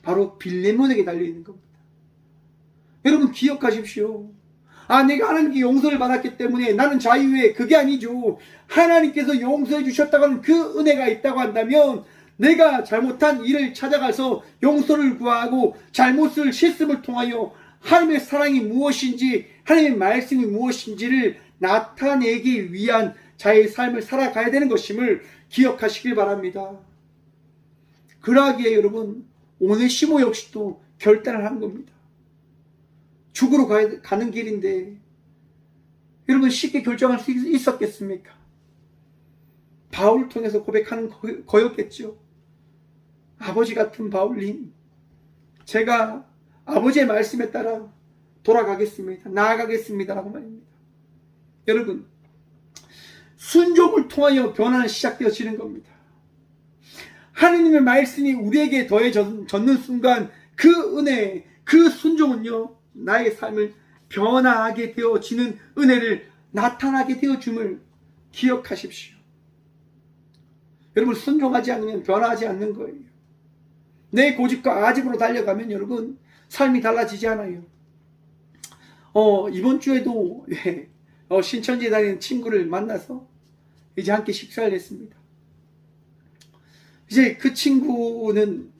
바로 빌레몬에게 달려있는 겁니다. 여러분, 기억하십시오. 내가 하나님께 용서를 받았기 때문에 나는 자유해. 그게 아니죠. 하나님께서 용서해 주셨다고 하는 그 은혜가 있다고 한다면 내가 잘못한 일을 찾아가서 용서를 구하고 잘못을 실습을 통하여 하나님의 사랑이 무엇인지 하나님의 말씀이 무엇인지를 나타내기 위한 자의 삶을 살아가야 되는 것임을 기억하시길 바랍니다. 그러하기에 여러분, 오네시모 역시도 결단을 한 겁니다. 죽으러 가는 길인데 여러분, 쉽게 결정할 수 있었겠습니까? 바울을 통해서 고백하는 거였겠죠. 아버지 같은 바울님, 제가 아버지의 말씀에 따라 돌아가겠습니다. 나아가겠습니다. 라고 말입니다. 여러분, 순종을 통하여 변화는 시작되어지는 겁니다. 하느님의 말씀이 우리에게 더해졌는 순간 그 은혜, 그 순종은요 나의 삶을 변화하게 되어지는 은혜를 나타나게 되어줌을 기억하십시오. 여러분, 순종하지 않으면 변화하지 않는 거예요. 내 고집과 아집으로 달려가면 여러분 삶이 달라지지 않아요. 이번 주에도 신천지에 다니는 친구를 만나서 이제 함께 식사를 했습니다. 이제 그 친구는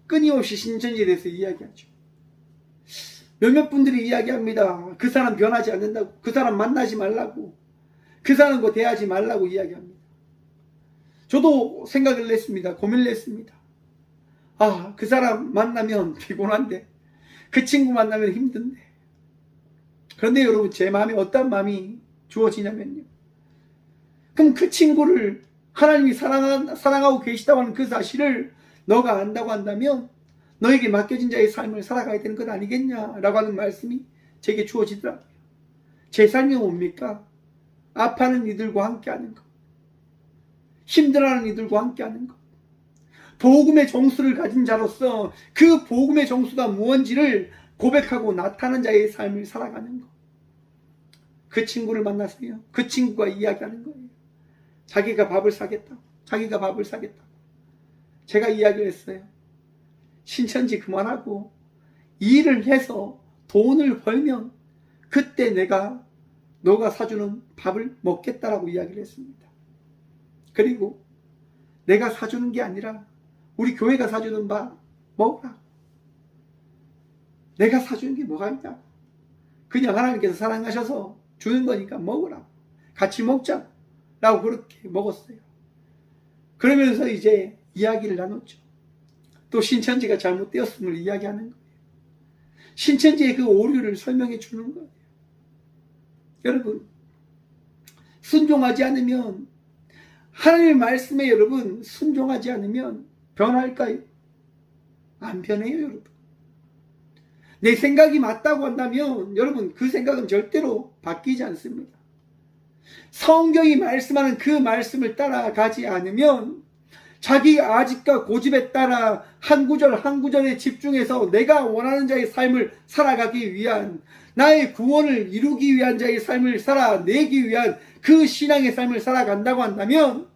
끊임없이 신천지에 대해서 이야기하죠. 몇몇 분들이 이야기합니다. 그 사람 변하지 않는다고, 그 사람 만나지 말라고, 그 사람과 대하지 말라고 이야기합니다. 저도 생각을 냈습니다. 고민을 했습니다. 그 사람 만나면 피곤한데, 그 친구 만나면 힘든데. 그런데 여러분, 제 마음에 어떤 마음이 주어지냐면요, 그럼 그 친구를 하나님이 사랑하고 계시다고 하는 그 사실을 너가 안다고 한다면 너에게 맡겨진 자의 삶을 살아가야 되는 것 아니겠냐라고 하는 말씀이 제게 주어지더라고요. 제 삶이 뭡니까? 아파하는 이들과 함께하는 것, 힘들어하는 이들과 함께하는 것, 복음의 정수를 가진 자로서 그 복음의 정수가 무엇인지를 고백하고 나타나는 자의 삶을 살아가는 것. 그 친구를 만나서요, 그 친구가 이야기하는 거예요. 자기가 밥을 사겠다고, 자기가 밥을 사겠다고. 제가 이야기를 했어요. 신천지 그만하고 일을 해서 돈을 벌면 그때 너가 사주는 밥을 먹겠다라고 이야기를 했습니다. 그리고 내가 사주는 게 아니라 우리 교회가 사주는 밥 먹으라고. 내가 사주는 게 뭐가 있냐고. 그냥 하나님께서 사랑하셔서 주는 거니까 먹으라고. 같이 먹자고. 라고 그렇게 먹었어요. 그러면서 이제 이야기를 나눴죠. 또 신천지가 잘못되었음을 이야기하는 거예요. 신천지의 그 오류를 설명해 주는 거예요. 여러분, 순종하지 않으면 하나님의 말씀에 여러분 순종하지 않으면 변할까요? 안 변해요, 여러분. 내 생각이 맞다고 한다면 여러분 그 생각은 절대로 바뀌지 않습니다. 성경이 말씀하는 그 말씀을 따라가지 않으면 자기 아집과 고집에 따라 한 구절 한 구절에 집중해서 내가 원하는 자의 삶을 살아가기 위한, 나의 구원을 이루기 위한 자의 삶을 살아내기 위한 그 신앙의 삶을 살아간다고 한다면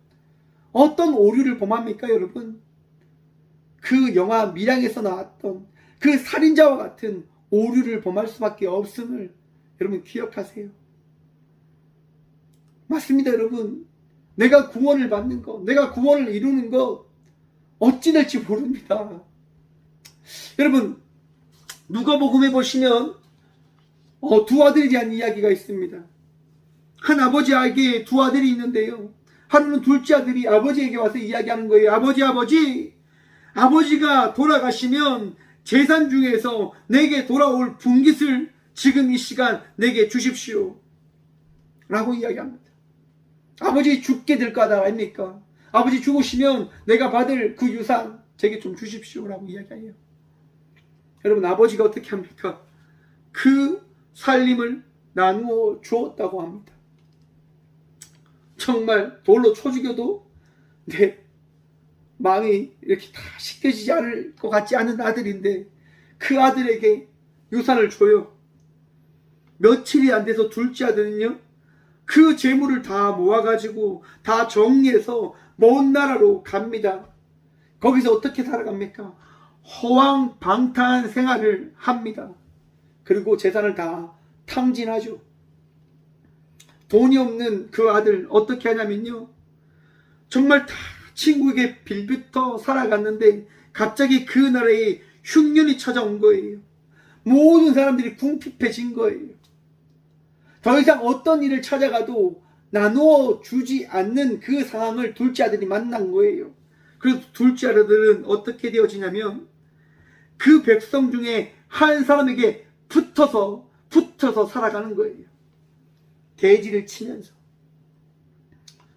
어떤 오류를 범합니까, 여러분? 그 영화 밀양에서 나왔던 그 살인자와 같은 오류를 범할 수밖에 없음을 여러분 기억하세요. 맞습니다, 여러분. 내가 구원을 받는 것, 내가 구원을 이루는 것 어찌 될지 모릅니다. 여러분, 누가복음에 보시면 두 아들에 대한 이야기가 있습니다. 한 아버지에게 두 아들이 있는데요, 하루는 둘째 아들이 아버지에게 와서 이야기하는 거예요. 아버지가 돌아가시면 재산 중에서 내게 돌아올 분깃을 지금 이 시간 내게 주십시오 라고 이야기합니다. 아버지 죽게 될 거다 아닙니까? 아버지 죽으시면 내가 받을 그 유산 제게 좀 주십시오 라고 이야기해요. 여러분, 아버지가 어떻게 합니까? 그 살림을 나누어 주었다고 합니다. 정말 돌로 쳐 죽여도 내 마음이 이렇게 다 씻겨지지 않을 것 같지 않은 아들인데 그 아들에게 유산을 줘요. 며칠이 안 돼서 둘째 아들은요, 그 재물을 다 모아가지고 다 정리해서 먼 나라로 갑니다. 거기서 어떻게 살아갑니까? 허황방탕한 생활을 합니다. 그리고 재산을 다 탕진하죠. 돈이 없는 그 아들 어떻게 하냐면요, 정말 다 친구에게 빌부터 살아갔는데 갑자기 그 나라에 흉년이 찾아온 거예요. 모든 사람들이 궁핍해진 거예요. 더 이상 어떤 일을 찾아가도 나누어 주지 않는 그 상황을 둘째 아들이 만난 거예요. 그래서 둘째 아들은 어떻게 되어지냐면 그 백성 중에 한 사람에게 붙어서 살아가는 거예요. 돼지를 치면서.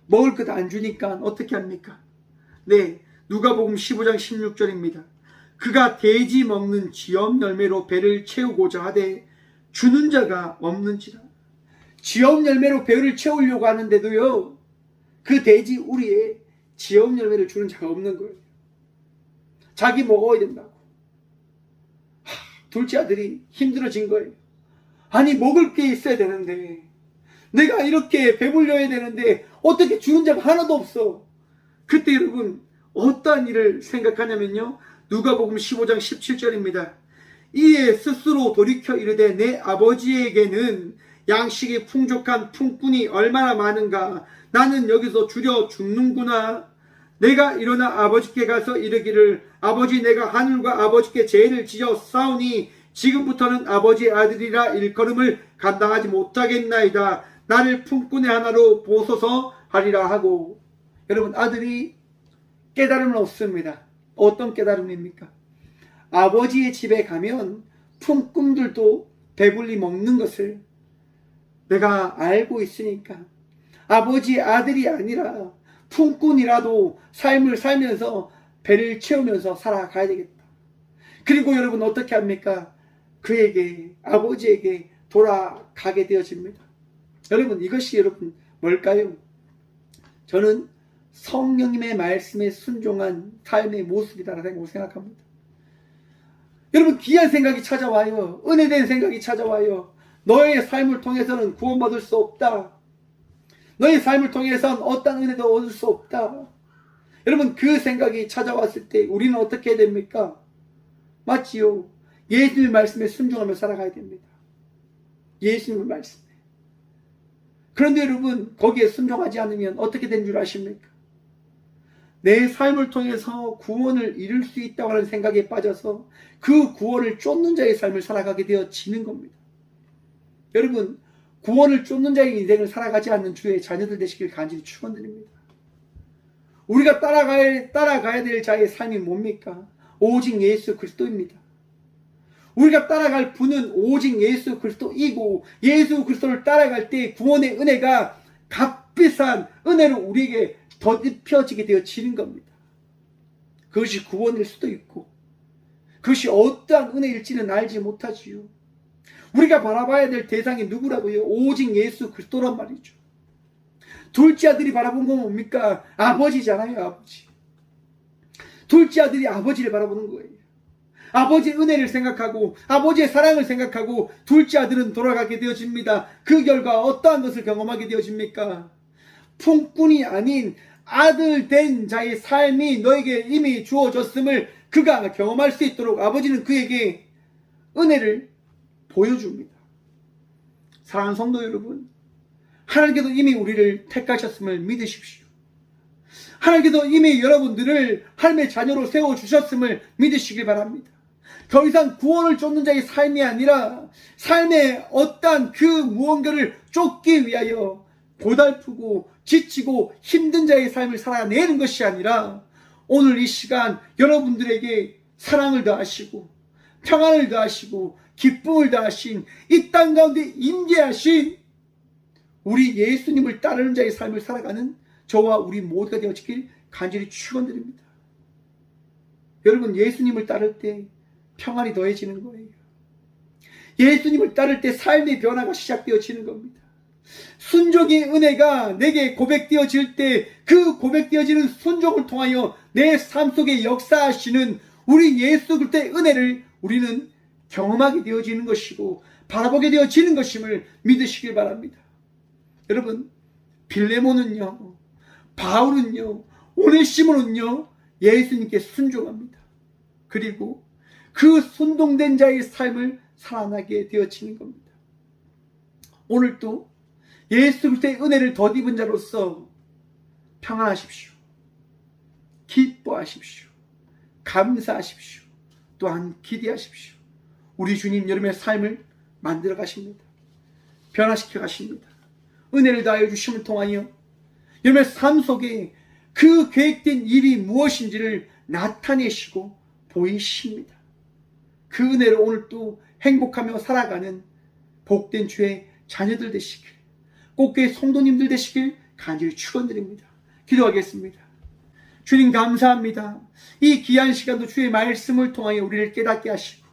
먹을 것 안 주니까 어떻게 합니까? 네, 누가복음 15장 16절입니다. 그가 돼지 먹는 지엄 열매로 배를 채우고자 하되 주는 자가 없는지라. 지엄 열매로 배를 채우려고 하는데도요, 그 돼지 우리에 지엄 열매를 주는 자가 없는 거예요. 자기 먹어야 된다고. 둘째 아들이 힘들어진 거예요. 아니, 먹을 게 있어야 되는데, 내가 이렇게 배불려야 되는데 어떻게 주는 자가 하나도 없어. 그때 여러분 어떠한 일을 생각하냐면요, 누가복음 15장 17절입니다. 이에 스스로 돌이켜 이르되 내 아버지에게는 양식이 풍족한 품꾼이 얼마나 많은가. 나는 여기서 줄여 죽는구나. 내가 일어나 아버지께 가서 이르기를 아버지, 내가 하늘과 아버지께 죄를 지어 싸우니 지금부터는 아버지의 아들이라 일컬음을 감당하지 못하겠나이다. 나를 품꾼의 하나로 보소서 하리라 하고. 여러분, 아들이 깨달음을 얻습니다. 어떤 깨달음입니까? 아버지의 집에 가면 품꾼들도 배불리 먹는 것을 내가 알고 있으니까 아버지의 아들이 아니라 품꾼이라도 삶을 살면서 배를 채우면서 살아가야 되겠다. 그리고 여러분 어떻게 합니까? 그에게, 아버지에게 돌아가게 되어집니다. 여러분, 이것이 여러분 뭘까요? 저는 성령님의 말씀에 순종한 삶의 모습이다라고 생각합니다. 여러분, 귀한 생각이 찾아와요. 은혜된 생각이 찾아와요. 너의 삶을 통해서는 구원받을 수 없다. 너의 삶을 통해서는 어떤 은혜도 얻을 수 없다. 여러분, 그 생각이 찾아왔을 때 우리는 어떻게 해야 됩니까? 맞지요? 예수님의 말씀에 순종하며 살아가야 됩니다. 예수님의 말씀에. 그런데 여러분, 거기에 순종하지 않으면 어떻게 된 줄 아십니까? 내 삶을 통해서 구원을 이룰 수 있다고 하는 생각에 빠져서 그 구원을 쫓는 자의 삶을 살아가게 되어지는 겁니다. 여러분, 구원을 쫓는 자의 인생을 살아가지 않는 주의 자녀들 되시길 간절히 축원드립니다. 우리가 따라가야 될 자의 삶이 뭡니까? 오직 예수 그리스도입니다. 우리가 따라갈 분은 오직 예수 그리스도이고, 예수 그리스도를 따라갈 때 구원의 은혜가 값비싼 은혜로 우리에게 더딥혀지게 되어지는 겁니다. 그것이 구원일 수도 있고 그것이 어떠한 은혜일지는 알지 못하지요. 우리가 바라봐야 될 대상이 누구라고요? 오직 예수 그리스도란 말이죠. 둘째 아들이 바라본 건 뭡니까? 아버지잖아요. 아버지. 둘째 아들이 아버지를 바라보는 거예요. 아버지의 은혜를 생각하고 아버지의 사랑을 생각하고 둘째 아들은 돌아가게 되어집니다. 그 결과 어떠한 것을 경험하게 되어집니까? 품꾼이 아닌 아들 된 자의 삶이 너에게 이미 주어졌음을 그가 경험할 수 있도록 아버지는 그에게 은혜를 보여줍니다. 사랑하는 성도 여러분, 하나님께서 이미 우리를 택하셨음을 믿으십시오. 하나님께서 이미 여러분들을 하나님의 자녀로 세워주셨음을 믿으시길 바랍니다. 더 이상 구원을 쫓는 자의 삶이 아니라 삶의 어떠한 그 무언가를 쫓기 위하여 고달프고 지치고 힘든 자의 삶을 살아내는 것이 아니라 오늘 이 시간 여러분들에게 사랑을 더하시고 평안을 더하시고 기쁨을 더하신 이 땅 가운데 임재하신 우리 예수님을 따르는 자의 삶을 살아가는 저와 우리 모두가 되어지길 간절히 축원드립니다. 여러분, 예수님을 따를 때 평안이 더해지는 거예요. 예수님을 따를 때 삶의 변화가 시작되어지는 겁니다. 순종의 은혜가 내게 고백되어질 때 그 고백되어지는 순종을 통하여 내 삶 속에 역사하시는 우리 예수 그리스도의 은혜를 우리는 경험하게 되어지는 것이고 바라보게 되어지는 것임을 믿으시길 바랍니다. 여러분, 빌레몬은요, 바울은요, 오네시모는요 예수님께 순종합니다. 그리고 그 순종된 자의 삶을 살아나게 되어지는 겁니다. 오늘도 예수 그리스도의 은혜를 덧입은 자로서 평안하십시오. 기뻐하십시오. 감사하십시오. 또한 기대하십시오. 우리 주님 여러분의 삶을 만들어 가십니다. 변화시켜 가십니다. 은혜를 다하여 주심을 통하여 여러분의 삶 속에 그 계획된 일이 무엇인지를 나타내시고 보이십니다. 그 은혜로 오늘 또 행복하며 살아가는 복된 주의 자녀들 되시길, 꽃교회 성도님들 되시길 간절히 축원드립니다. 기도하겠습니다. 주님 감사합니다. 이 귀한 시간도 주의 말씀을 통하여 우리를 깨닫게 하시고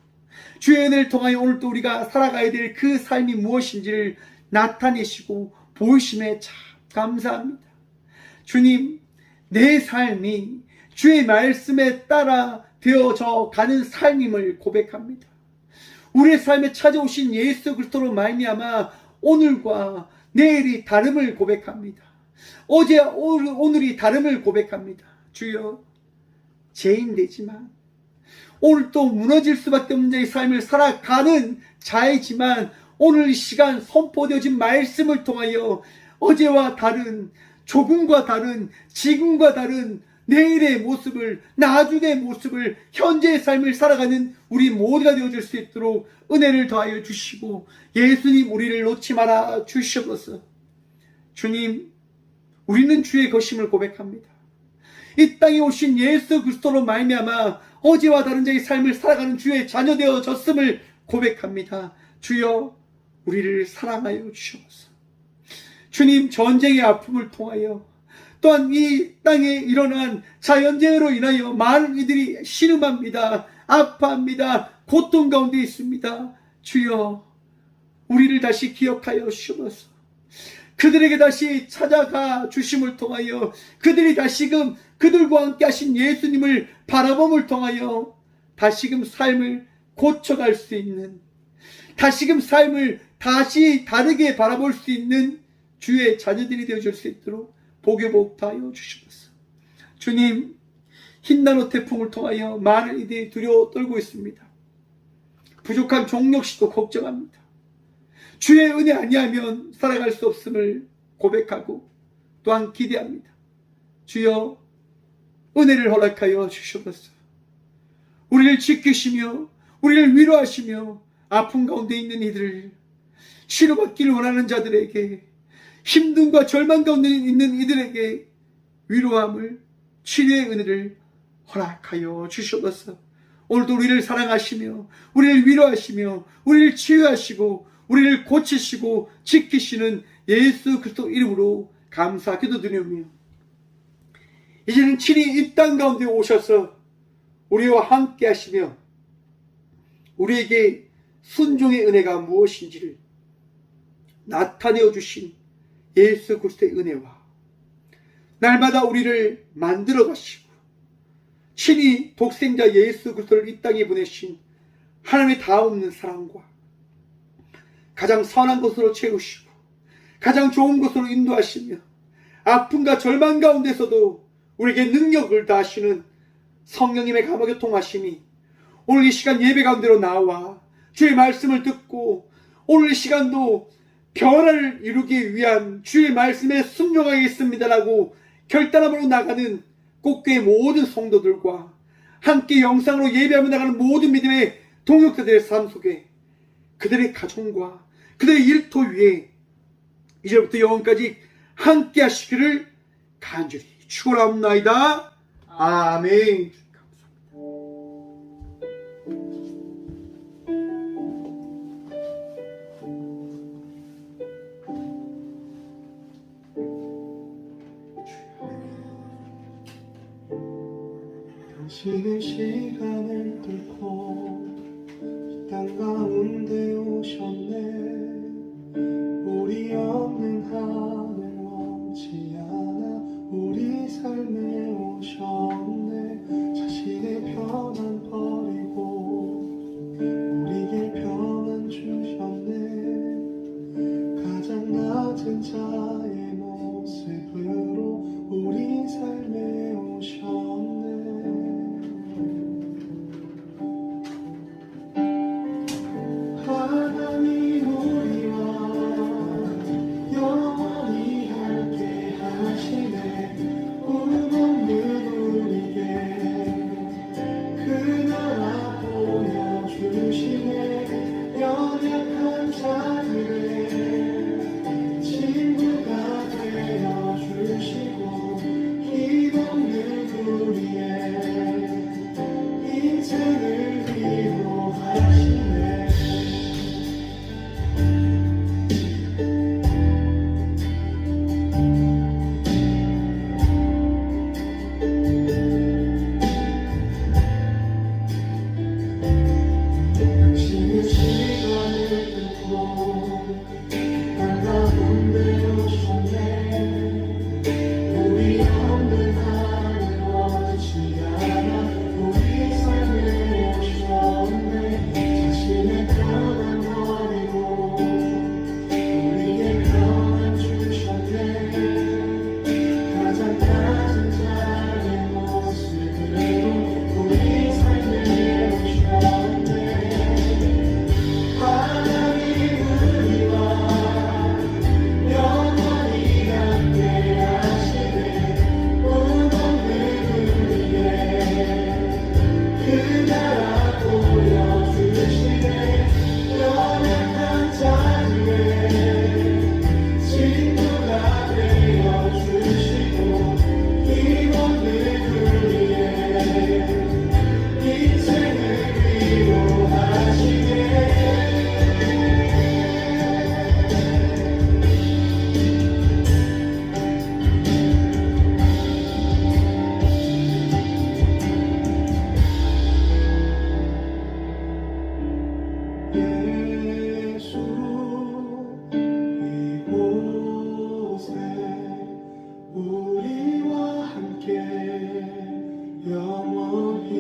주의 은혜를 통하여 오늘 또 우리가 살아가야 될 그 삶이 무엇인지를 나타내시고 보이심에 참 감사합니다. 주님, 내 삶이 주의 말씀에 따라 되어져 가는 삶임을 고백합니다. 우리의 삶에 찾아오신 예수 그리스도로 말미암아 오늘과 내일이 다름을 고백합니다. 어제 오늘이 다름을 고백합니다. 주여, 죄인되지만 오늘 또 무너질 수밖에 없는 자의 삶을 살아가는 자이지만 오늘 이 시간 선포되어진 말씀을 통하여 어제와 다른, 조금과 다른, 지금과 다른 내일의 모습을, 나중의 모습을, 현재의 삶을 살아가는 우리 모두가 되어줄 수 있도록 은혜를 더하여 주시고 예수님 우리를 놓지 말아 주시옵소서. 주님, 우리는 주의 것임을 고백합니다. 이 땅에 오신 예수 그리스도로 말미암아 어제와 다른 자의 삶을 살아가는 주의 자녀 되어졌음을 고백합니다. 주여, 우리를 사랑하여 주시옵소서. 주님, 전쟁의 아픔을 통하여 또한 이 땅에 일어난 자연재해로 인하여 많은 이들이 신음합니다. 아파합니다. 고통 가운데 있습니다. 주여, 우리를 다시 기억하여 주시옵소서. 그들에게 다시 찾아가 주심을 통하여 그들이 다시금 그들과 함께 하신 예수님을 바라봄을 통하여 다시금 삶을 고쳐갈 수 있는, 다시금 삶을 다시 다르게 바라볼 수 있는 주의 자녀들이 되어줄 수 있도록 복의 복 다하여 주시옵소서. 주님, 흰나노 태풍을 통하여 많은 이들이 두려워 떨고 있습니다. 부족한 종력시도 걱정합니다. 주의 은혜 아니하면 살아갈 수 없음을 고백하고 또한 기대합니다. 주여, 은혜를 허락하여 주시옵소서. 우리를 지키시며 우리를 위로하시며 아픔 가운데 있는 이들을, 치료받기를 원하는 자들에게, 힘듦과 절망 가운데 있는 이들에게 위로함을, 치료의 은혜를 허락하여 주시옵소서. 오늘도 우리를 사랑하시며 우리를 위로하시며 우리를 치유하시고 우리를 고치시고 지키시는 예수 그리스도 이름으로 감사 기도드리며 이제는 친히 이 땅 가운데 오셔서 우리와 함께 하시며 우리에게 순종의 은혜가 무엇인지를 나타내어 주신 예수 그리스도의 은혜와 날마다 우리를 만들어 가시고 친히 독생자 예수 그리스도를 이 땅에 보내신 하나님의 다없는 사랑과 가장 선한 것으로 채우시고 가장 좋은 것으로 인도하시며 아픔과 절망 가운데서도 우리에게 능력을 다하시는 성령님의 감화교통하심이 오늘 이 시간 예배 가운데로 나와 주의 말씀을 듣고 오늘 이 시간도 변화를 이루기 위한 주의 말씀에 순종하겠습니다라고 결단함으로 나가는 꽃교회 모든 성도들과 함께 영상으로 예배하며 나가는 모든 믿음의 동역자들의 삶 속에 그들의 가정과 그들의 일터 위에 이제부터 영원까지 함께 하시기를 간절히 축원합나이다. 아멘. 당신의 시간을 뚫고 이 땅 가운데 오셨네. 우리 없는 하늘 원치 않아 우리 삶에 오셨네. 자신의 평안 버리고 우리에게 평안 주셨네. 가장 낮은 자의 모습으로 우리 삶에 오셨네. 하나님 우리와 영원히 함께 하시네. 꿈 없는 우리에게 그 나라 보여주시네. 연약한 자들의 친구가 되어주시고 힘없는 우리의 인생을 위로하시네. 우리와 함께 영원히